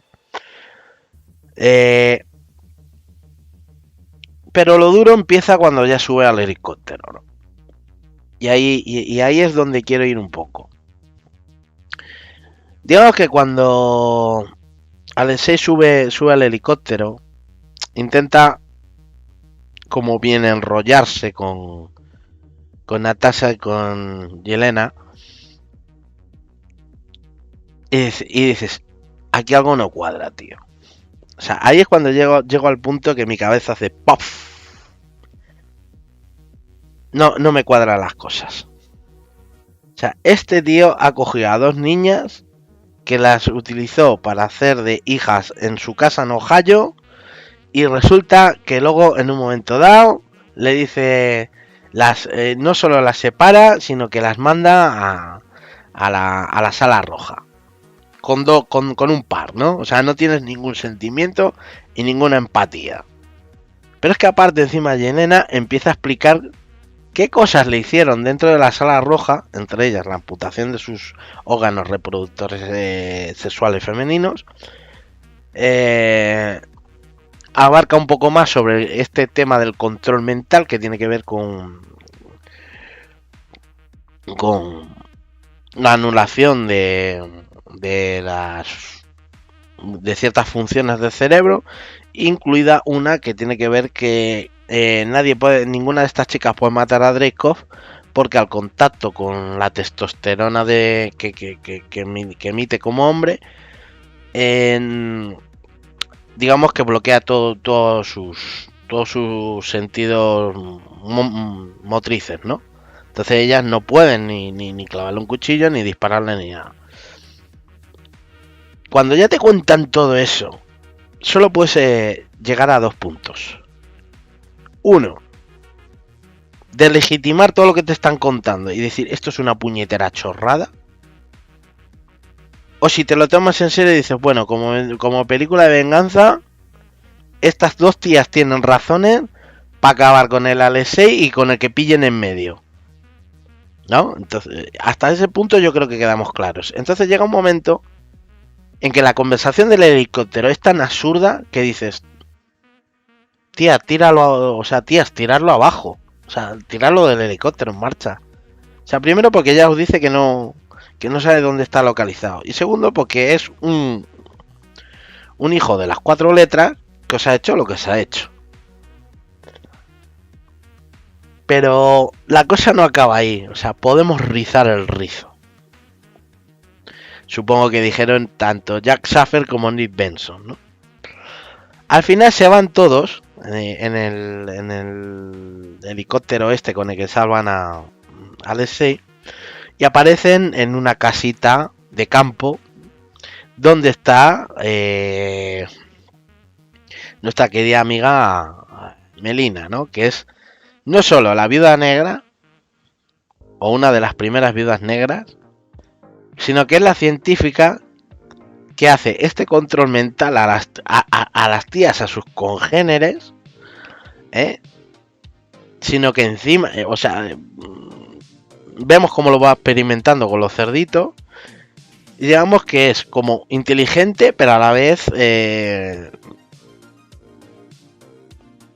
Pero lo duro empieza cuando ya sube al helicóptero, ¿no? Y ahí es donde quiero ir un poco. Digamos que cuando Alexei sube al helicóptero, intenta, como bien, enrollarse con Natasha y con Yelena. Y dices, aquí algo no cuadra, tío. O sea, ahí es cuando llego al punto que mi cabeza hace ¡puff! No me cuadran las cosas. O sea, este tío ha cogido a dos niñas que las utilizó para hacer de hijas en su casa en Ohio, y resulta que luego, en un momento dado, le dice, no solo las separa, sino que las manda a la sala roja. Con un par, ¿no? O sea, no tienes ningún sentimiento y ninguna empatía. Pero es que aparte encima Yelena empieza a explicar qué cosas le hicieron dentro de la sala roja, entre ellas la amputación de sus órganos reproductores sexuales femeninos. Abarca un poco más sobre este tema del control mental que tiene que ver con la anulación de ciertas funciones del cerebro, incluida una que tiene que ver que ninguna de estas chicas puede matar a Dreykov porque al contacto con la testosterona que emite como hombre, digamos que bloquea todos sus sentidos motrices, ¿no? Entonces ellas no pueden ni clavarle un cuchillo, ni dispararle, ni nada. Cuando ya te cuentan todo eso, solo puedes llegar a 2 puntos. Uno, deslegitimar todo lo que te están contando y decir, esto es una puñetera chorrada. O si te lo tomas en serio y dices, bueno, como película de venganza, estas dos tías tienen razones para acabar con el Alexei y con el que pillen en medio, ¿no? Entonces, hasta ese punto yo creo que quedamos claros. Entonces llega un momento en que la conversación del helicóptero es tan absurda que dices, tía, tíralo, o sea, tías, tirarlo abajo. O sea, tirarlo del helicóptero en marcha. O sea, primero porque ya os dice que no sabe dónde está localizado. Y segundo porque es un hijo de las 4 letras que os ha hecho lo que se ha hecho. Pero la cosa no acaba ahí. O sea, podemos rizar el rizo. Supongo que dijeron tanto Jack Schaffer como Nick Benson, ¿no? Al final se van todos en el helicóptero este con el que salvan a Alexei y aparecen en una casita de campo donde está nuestra querida amiga Melina, ¿no? Que es no solo la viuda negra o una de las primeras viudas negras, sino que es la científica que hace este control mental a las tías, a sus congéneres, sino que encima, o sea, vemos cómo lo va experimentando con los cerditos y digamos que es como inteligente, pero a la vez,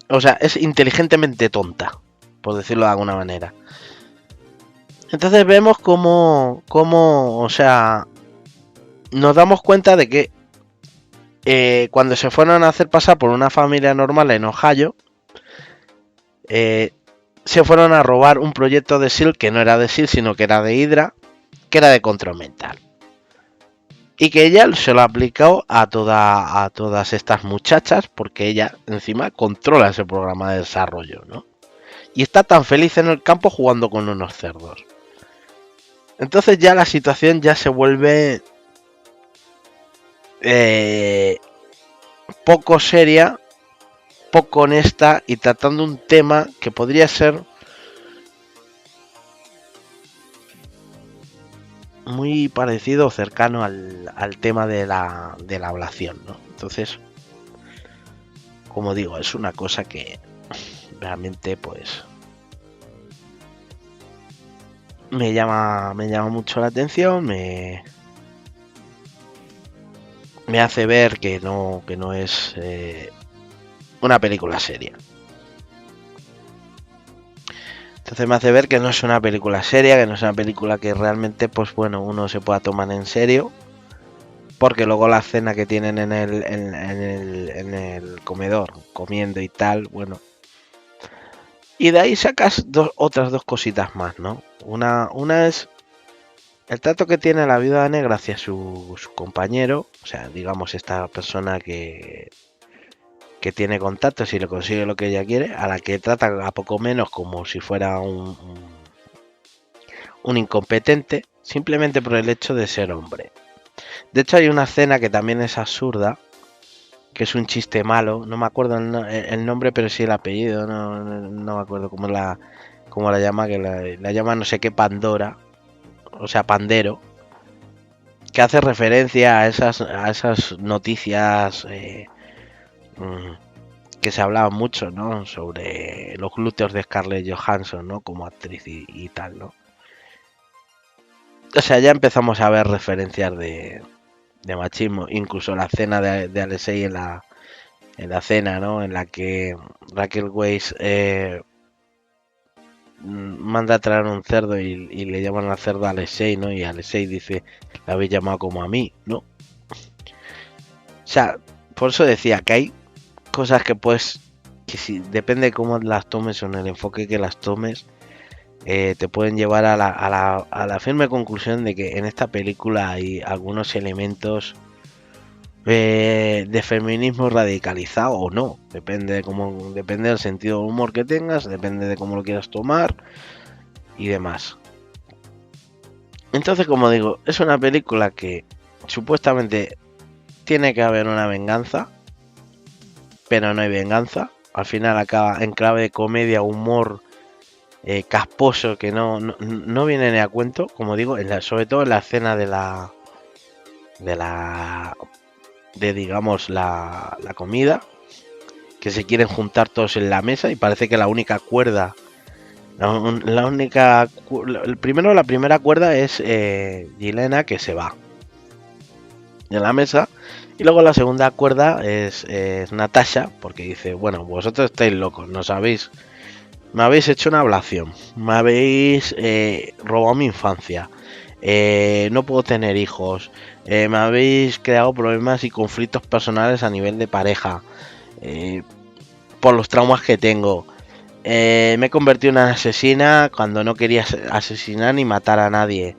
o sea, es inteligentemente tonta, por decirlo de alguna manera. Entonces vemos cómo o sea, nos damos cuenta de que cuando se fueron a hacer pasar por una familia normal en Ohio, se fueron a robar un proyecto de SEAL que no era de SEAL, sino que era de Hydra, que era de control mental. Y que ella se lo aplicó a todas estas muchachas, porque ella encima controla ese programa de desarrollo, ¿no? Y está tan feliz en el campo jugando con unos cerdos. Entonces ya la situación ya se vuelve poco seria, poco honesta y tratando un tema que podría ser muy parecido o cercano al tema de la ablación, ¿no? Entonces, como digo, es una cosa que realmente pues me llama mucho la atención, me hace ver que no es una película seria. Entonces me hace ver que no es una película seria, que no es una película que realmente, pues bueno, uno se pueda tomar en serio. Porque luego la cena que tienen en el comedor, comiendo y tal, bueno. Y de ahí sacas otras dos cositas más, ¿no? Una es el trato que tiene la viuda negra hacia su compañero, o sea, digamos esta persona que tiene contactos y le consigue lo que ella quiere, a la que trata a poco menos como si fuera un incompetente, simplemente por el hecho de ser hombre. De hecho hay una escena que también es absurda, que es un chiste malo, no me acuerdo el nombre, pero sí el apellido, no me acuerdo cómo la llama, que la llama no sé qué Pandora, o sea, Pandero, que hace referencia a esas noticias que se hablaba mucho, ¿no? Sobre los glúteos de Scarlett Johansson, ¿no? Como actriz y tal, ¿no? O sea, ya empezamos a ver referencias de machismo, incluso la cena de Alexei en la cena, ¿no? En la que Raquel Weisz manda a traer un cerdo y le llaman al cerdo a Alexei, ¿no? Y Alexei dice, la habéis llamado como a mí, ¿no? O sea, por eso decía que hay cosas que pues, que si depende de cómo las tomes o en el enfoque que las tomes, te pueden llevar a la firme conclusión de que en esta película hay algunos elementos de feminismo radicalizado o no. Depende de cómo, depende del sentido de humor que tengas, depende de cómo lo quieras tomar y demás. Entonces, como digo, es una película que supuestamente tiene que haber una venganza, pero no hay venganza. Al final acaba en clave de comedia, humor casposo que no viene ni a cuento, como digo, sobre todo en la escena de digamos la comida, que se quieren juntar todos en la mesa y parece que la única cuerda, la única, primero la primera cuerda es Yelena, que se va de la mesa, y luego la segunda cuerda es Natasha, porque dice, bueno, vosotros estáis locos, no sabéis. Me habéis hecho una ablación, me habéis robado mi infancia, no puedo tener hijos, me habéis creado problemas y conflictos personales a nivel de pareja, por los traumas que tengo. Me he convertido en una asesina cuando no quería asesinar ni matar a nadie.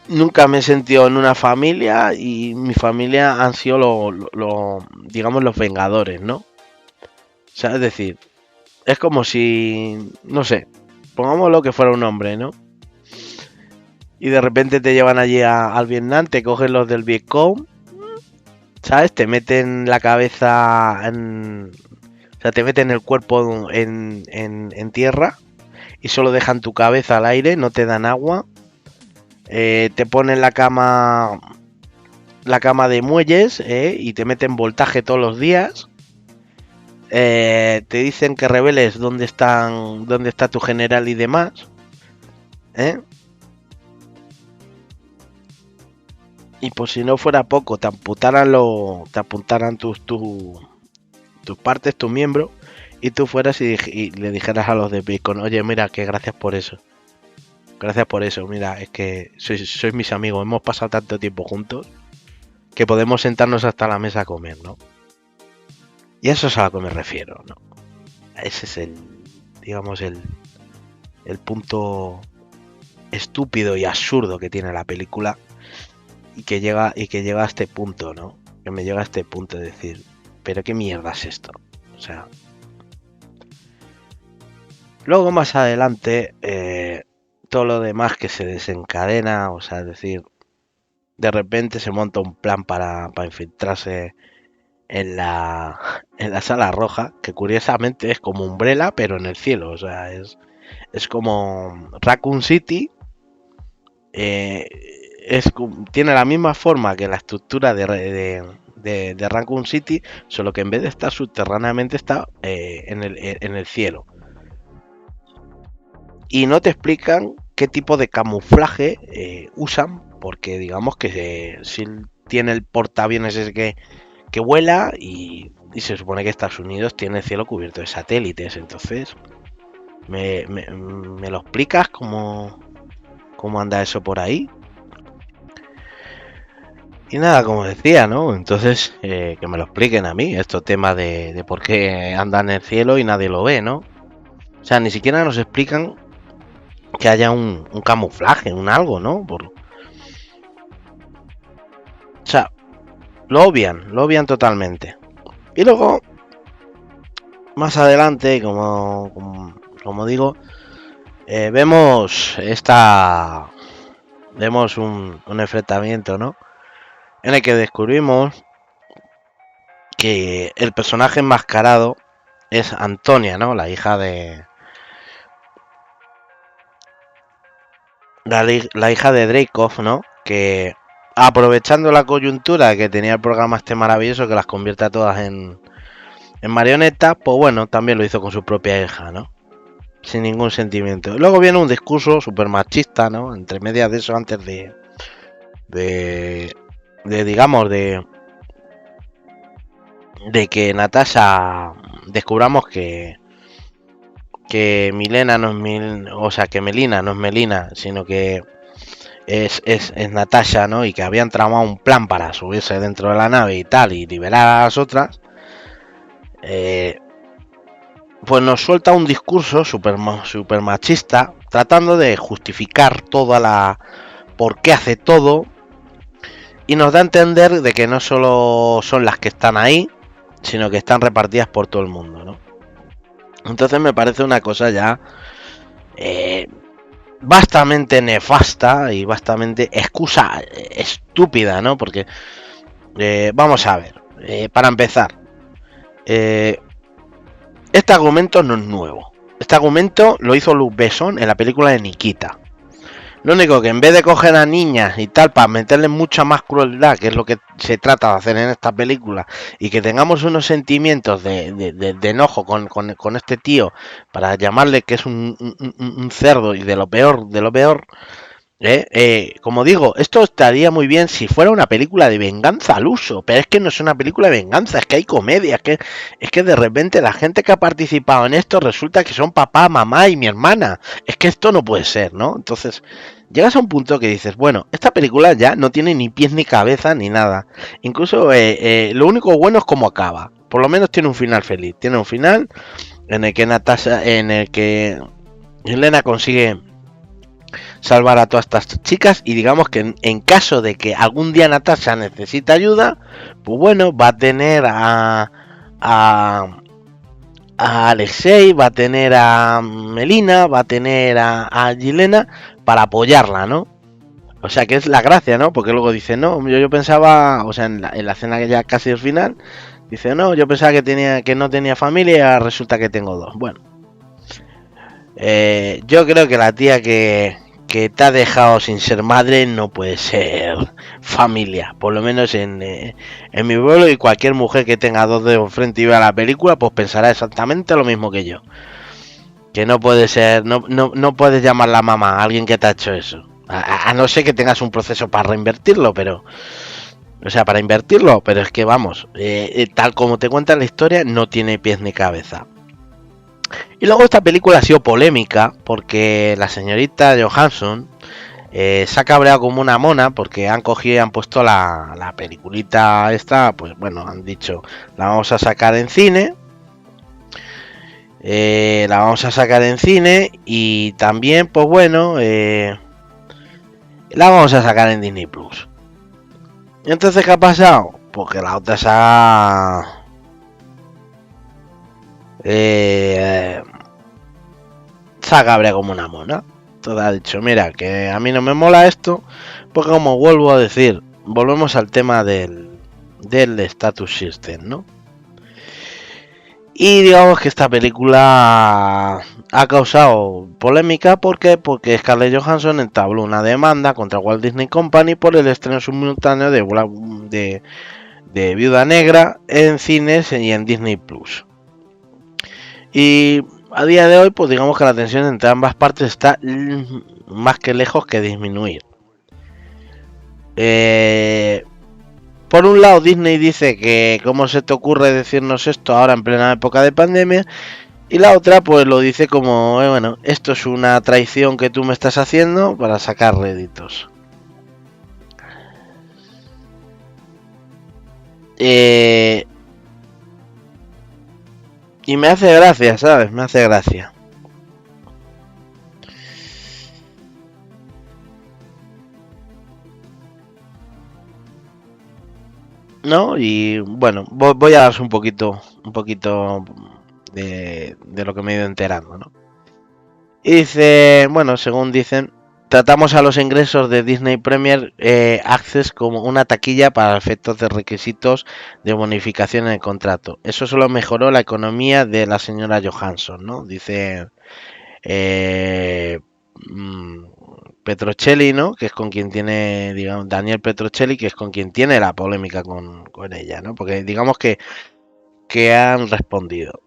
Nunca me he sentido en una familia y mi familia han sido digamos, los vengadores, ¿no? O sea, es decir, es como si, no sé, pongámoslo que fuera un hombre, ¿no? Y de repente te llevan allí al Vietnam, te cogen los del Vietcong, ¿sabes? Te meten la cabeza o sea, te meten el cuerpo en tierra y solo dejan tu cabeza al aire, no te dan agua. Te ponen la cama de muelles y te meten voltaje todos los días. Te dicen que reveles dónde está tu general y demás. ¿Eh? Y por si no fuera poco, te apuntaran tus partes, tus miembros, y tú fueras y le dijeras a los de Bitcoin, oye, mira, que gracias por eso. Gracias por eso, mira, es que sois mis amigos, hemos pasado tanto tiempo juntos que podemos sentarnos hasta la mesa a comer, ¿no? Y eso es a lo que me refiero, ¿no? Ese es digamos, el punto estúpido y absurdo que tiene la película y que llega a este punto, ¿no? Que me llega a este punto de decir, pero qué mierda es esto. O sea, luego más adelante todo lo demás que se desencadena, o sea, es decir, de repente se monta un plan para infiltrarse en en la sala roja, que curiosamente es como Umbrella, pero en el cielo, o sea, es como Raccoon City. eh, Tiene la misma forma que la estructura de Raccoon City, solo que en vez de estar subterráneamente está en el cielo. Y no te explican qué tipo de camuflaje usan, porque digamos que si tiene el portaaviones ese que vuela y se supone que Estados Unidos tiene el cielo cubierto de satélites. Entonces, ¿me lo explicas cómo anda eso por ahí? Y nada, como decía, ¿no? Entonces, que me lo expliquen a mí, estos temas de por qué anda en el cielo y nadie lo ve, ¿no? O sea, ni siquiera nos explican que haya un camuflaje, un algo, ¿no? O sea, lo obvian totalmente. Y luego, más adelante, como digo, vemos un enfrentamiento, ¿no? En el que descubrimos que el personaje enmascarado es Antonia, ¿no? La hija la hija de Dreykov, ¿no? Que aprovechando la coyuntura que tenía el programa este maravilloso que las convierte a todas en marionetas, pues bueno, también lo hizo con su propia hija, ¿no? Sin ningún sentimiento. Luego viene un discurso súper machista, ¿no? Entre medias de eso, antes digamos, de que Natasha descubramos que Milena no es o sea, que Melina no es Melina, sino que es Natasha, ¿no? Y que habían tramado un plan para subirse dentro de la nave y tal, y liberar a las otras. Pues nos suelta un discurso súper machista, tratando de justificar toda la... por qué hace todo, y nos da a entender de que no solo son las que están ahí, sino que están repartidas por todo el mundo, ¿no? Entonces me parece una cosa ya bastante nefasta y bastante excusa estúpida, ¿no? Porque vamos a ver, para empezar, este argumento no es nuevo. Este argumento lo hizo Luc Besson en la película de Nikita. Lo único que en vez de coger a niñas y tal para meterle mucha más crueldad, que es lo que se trata de hacer en esta película, y que tengamos unos sentimientos de enojo con este tío para llamarle que es un cerdo y de lo peor, como digo, esto estaría muy bien si fuera una película de venganza al uso, pero es que no es una película de venganza, es que hay comedia, es que de repente la gente que ha participado en esto resulta que son papá, mamá y mi hermana. Es que esto no puede ser, ¿no? Entonces, llegas a un punto que dices, bueno, esta película ya no tiene ni pies ni cabeza ni nada. Incluso lo único bueno es cómo acaba. Por lo menos tiene un final feliz. Tiene un final en el que Elena consigue salvar a todas estas chicas, y digamos que en caso de que algún día Natasha necesite ayuda, pues bueno, va a tener a Alexei, va a tener a Melina, va a tener a Yelena para apoyarla, ¿no? O sea que es la gracia, ¿no? Porque luego dice, no, yo pensaba, o sea, en la escena que ya casi al final, dice, no, yo pensaba que no tenía familia y ahora resulta que tengo dos. Bueno, yo creo que la tía que te ha dejado sin ser madre no puede ser familia. Por lo menos en mi pueblo, y cualquier mujer que tenga dos dedos frente y vea la película, pues pensará exactamente lo mismo que yo. Que no puede ser, no puedes llamarla mamá a alguien que te ha hecho eso. A no ser que tengas un proceso para reinvertirlo, pero... O sea, para invertirlo, pero es que vamos, tal como te cuenta la historia, no tiene pies ni cabeza. Y luego esta película ha sido polémica porque la señorita Johansson se ha cabreado como una mona porque han cogido y han puesto la peliculita esta, pues bueno, han dicho, la vamos a sacar en cine. La vamos a sacar en cine y también, pues bueno, la vamos a sacar en Disney Plus. ¿Y entonces qué ha pasado? Porque la otra se ha... se ha cabreado como una mona. Entonces ha dicho, mira, que a mí no me mola esto, porque como vuelvo a decir, volvemos al tema del status system, ¿no? Y digamos que esta película ha causado polémica porque Scarlett Johansson entabló una demanda contra Walt Disney Company por el estreno simultáneo de Viuda Negra en cines y en Disney Plus. Y a día de hoy, pues digamos que la tensión entre ambas partes está más que lejos que disminuir. Por un lado, Disney dice que cómo se te ocurre decirnos esto ahora en plena época de pandemia, y la otra pues lo dice como, bueno, esto es una traición que tú me estás haciendo para sacar réditos. Y me hace gracia, ¿sabes? Me hace gracia. ¿No? Y bueno, voy a daros un poquito de lo que me he ido enterando, ¿no? Y dice, bueno, según dicen, tratamos a los ingresos de Disney Premier Access como una taquilla para efectos de requisitos de bonificación en el contrato. Eso solo mejoró la economía de la señora Johansson, ¿no? Dice, Petrocelli, ¿no? Que es con quien tiene, digamos, Daniel Petrocelli, que es con quien tiene la polémica con ella, ¿no? Porque digamos que han respondido.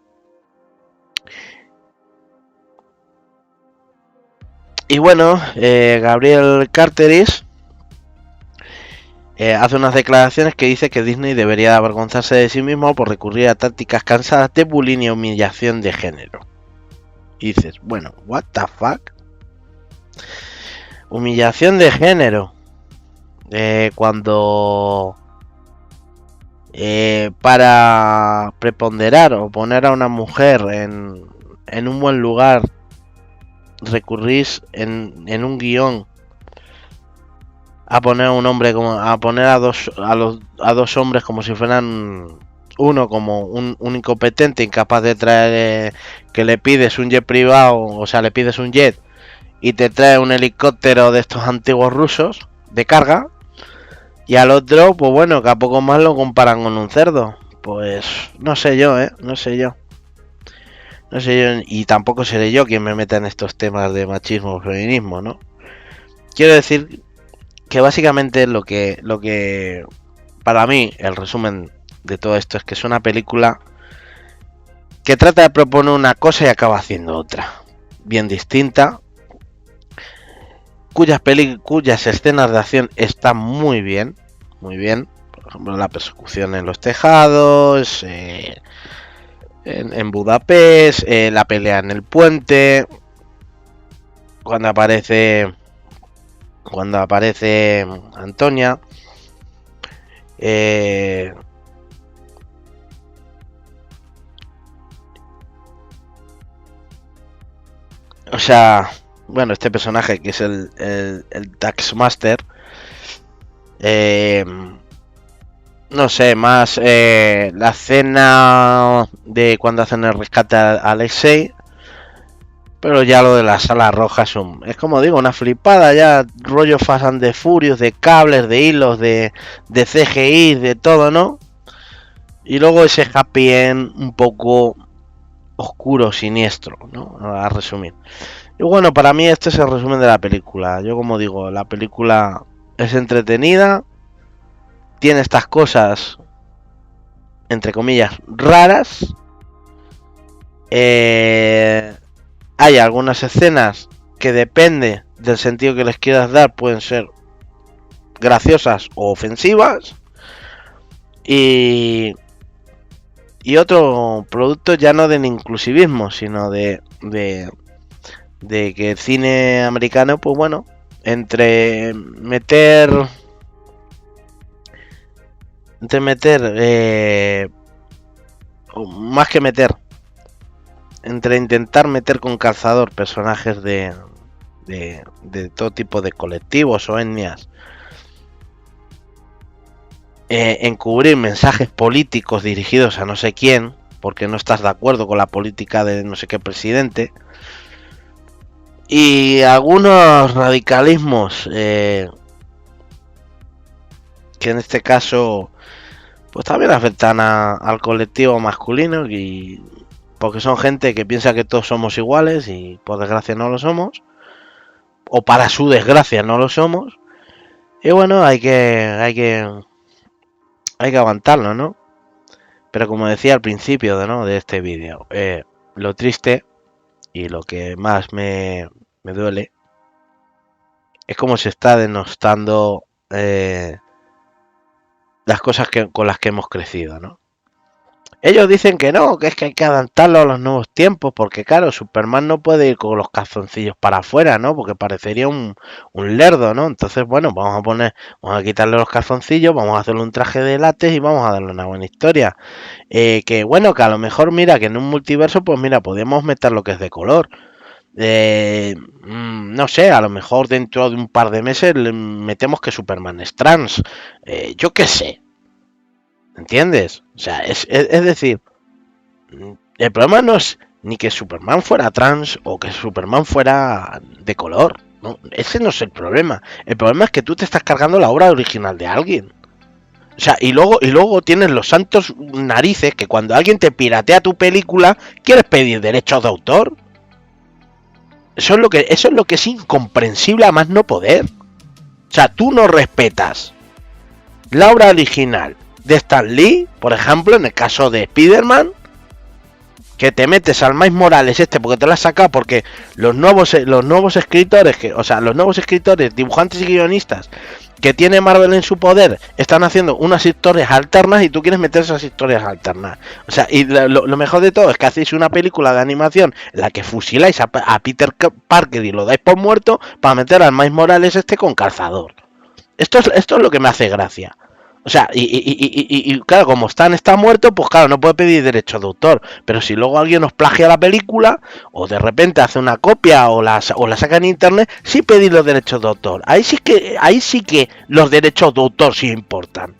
Y bueno, Gabriel Carteris hace unas declaraciones que dice que Disney debería avergonzarse de sí mismo por recurrir a tácticas cansadas de bullying y humillación de género. Y dices, bueno, what the fuck? Humillación de género. Cuando para preponderar o poner a una mujer en un buen lugar recurrís en un guión a poner a un hombre como a poner a dos hombres como si fueran uno como un incompetente incapaz de traer que le pides un jet privado, o sea, le pides un jet y te trae un helicóptero de estos antiguos rusos de carga, y al otro pues bueno, que a poco más lo comparan con un cerdo. Pues no sé yo, no sé yo. No sé yo, y tampoco seré yo quien me meta en estos temas de machismo o feminismo, ¿no? Quiero decir que básicamente lo que para mí el resumen de todo esto es que es una película que trata de proponer una cosa y acaba haciendo otra, bien distinta, cuyas escenas de acción están muy bien, por ejemplo la persecución en los tejados, en Budapest, la pelea en el puente, cuando aparece Antonia, o sea, bueno, este personaje que es el Taxmaster, no sé, más la escena de cuando hacen el rescate a Alexei, pero ya lo de la sala roja es como digo, una flipada ya, rollo Fast and the Furious, de cables, de hilos, de CGI, de todo, ¿no? Y luego ese happy end un poco oscuro, siniestro, ¿no? A resumir. Y bueno, para mí este es el resumen de la película. Yo como digo, la película es entretenida, tiene estas cosas, entre comillas, raras. Hay algunas escenas que depende del sentido que les quieras dar, pueden ser graciosas o ofensivas. Y otro producto ya no del inclusivismo, sino de que el cine americano, pues bueno, entre meter más que meter, entre intentar meter con calzador personajes de todo tipo de colectivos o etnias, encubrir mensajes políticos dirigidos a no sé quién, porque no estás de acuerdo con la política de no sé qué presidente, y algunos radicalismos que en este caso pues también afectan al colectivo masculino, y porque son gente que piensa que todos somos iguales y por desgracia no lo somos, o para su desgracia no lo somos, y bueno, hay que aguantarlo, ¿no? Pero como decía al principio de este vídeo, lo triste y lo que más me duele es cómo se está denostando las cosas con las que hemos crecido, ¿no? Ellos dicen que no, que es que hay que adaptarlo a los nuevos tiempos, porque claro, Superman no puede ir con los calzoncillos para afuera, ¿no? Porque parecería un lerdo, ¿no? Entonces, bueno, vamos a quitarle los calzoncillos, vamos a hacerle un traje de látex y vamos a darle una buena historia. Que bueno, que a lo mejor, mira, que en un multiverso, pues mira, podemos meter lo que es de color. No sé, a lo mejor dentro de un par de meses le metemos que Superman es trans. Yo qué sé. ¿Entiendes? O sea, es decir, el problema no es ni que Superman fuera trans o que Superman fuera de color. No, ese no es el problema. El problema es que tú te estás cargando la obra original de alguien. O sea, y luego tienes los santos narices que cuando alguien te piratea tu película, quieres pedir derechos de autor. Eso es lo que es incomprensible a más no poder. O sea, tú no respetas la obra original de Stan Lee, por ejemplo, en el caso de Spider-Man, que te metes al Miles Morales porque te la has sacado porque los nuevos escritores, los nuevos escritores, dibujantes y guionistas que tiene Marvel en su poder están haciendo unas historias alternas y tú quieres meter esas historias alternas. O sea, y lo mejor de todo es que hacéis una película de animación en la que fusiláis a Peter Parker y lo dais por muerto para meter al Miles Morales con calzador. Esto es lo que me hace gracia. O sea, y claro, como Stan está muerto, pues claro, no puede pedir derechos de autor. Pero si luego alguien nos plagia la película, o de repente hace una copia, o la saca en internet, sí pedir los derechos de autor. Ahí sí que los derechos de autor sí importan.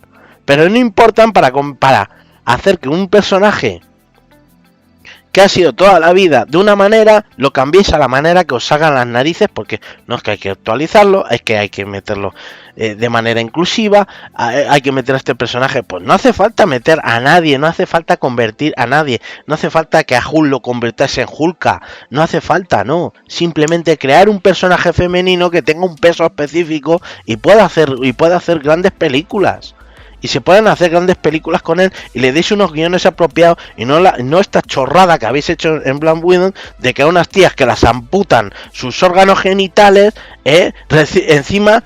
Pero no importan para hacer que un personaje que ha sido toda la vida de una manera, lo cambiéis a la manera que os salgan las narices, porque no es que hay que actualizarlo, es que hay que meterlo de manera inclusiva, hay que meter a este personaje, pues no hace falta meter a nadie, no hace falta convertir a nadie, no hace falta que a Hulk lo convirtiese en Hulka, no hace falta, no, simplemente crear un personaje femenino que tenga un peso específico y pueda hacer grandes películas. Y se pueden hacer grandes películas con él y le deis unos guiones apropiados y no esta chorrada que habéis hecho en Black Widow de que a unas tías que las amputan sus órganos genitales encima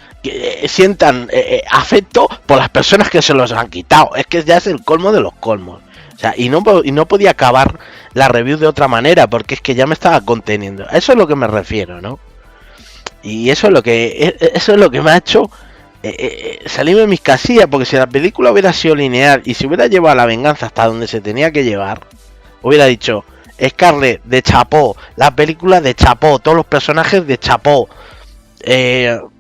sientan afecto por las personas que se los han quitado. Es que ya es el colmo de los colmos. O sea, y no podía acabar la review de otra manera porque es que ya me estaba conteniendo. A eso es lo que me refiero, ¿no? Y eso es lo que me ha hecho salirme de mis casillas, porque si la película hubiera sido lineal y si hubiera llevado a la venganza hasta donde se tenía que llevar, hubiera dicho Scarlett de chapó, la película de chapó, todos los personajes de chapó. Pero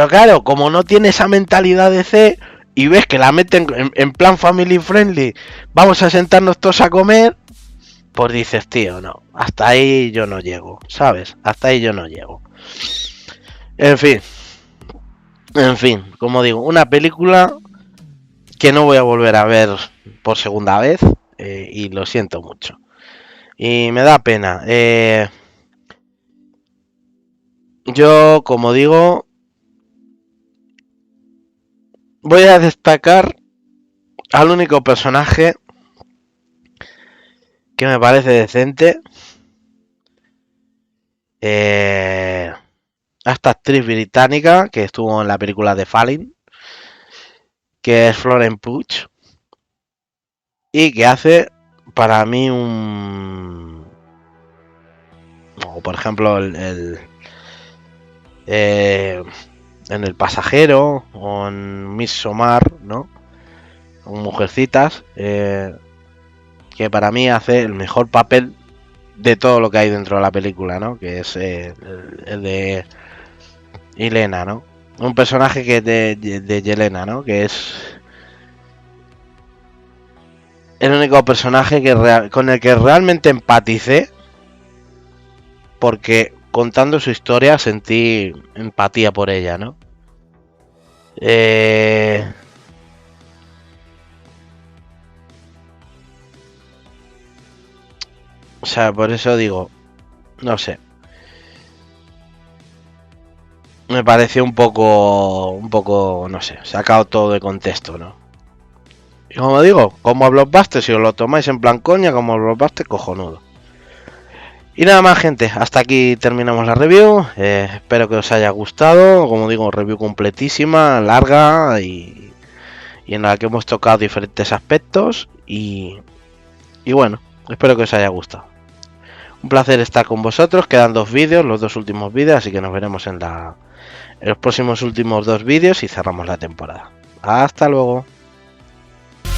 claro, como no tiene esa mentalidad de C y ves que la meten en plan family friendly, vamos a sentarnos todos a comer, pues dices, tío, no, hasta ahí yo no llego, ¿sabes? Hasta ahí yo no llego. En fin, como digo, una película que no voy a volver a ver por segunda vez y lo siento mucho. Y me da pena. Yo, como digo, voy a destacar al único personaje que me parece decente. A esta actriz británica que estuvo en la película de Falling, que es Florence Pugh, y que hace para mí o por ejemplo en El Pasajero o en Midsommar, ¿no? Con Mujercitas, que para mí hace el mejor papel de todo lo que hay dentro de la película, ¿no? Que es el de Yelena, ¿no? Un personaje que de Yelena, ¿no? Que es el único personaje con el que realmente empaticé, porque contando su historia sentí empatía por ella, ¿no? O sea, por eso digo, no sé. Me pareció un poco, no sé, sacado todo de contexto, ¿no? Y como digo, como Blockbuster, si os lo tomáis en plan coña, como Blockbuster, cojonudo. Y nada más, gente, hasta aquí terminamos la review. Espero que os haya gustado. Como digo, review completísima, larga y en la que hemos tocado diferentes aspectos. Y bueno, espero que os haya gustado. Un placer estar con vosotros. Quedan 2 vídeos, los 2 últimos vídeos, así que nos veremos en los próximos últimos 2 vídeos y cerramos la temporada. Hasta luego.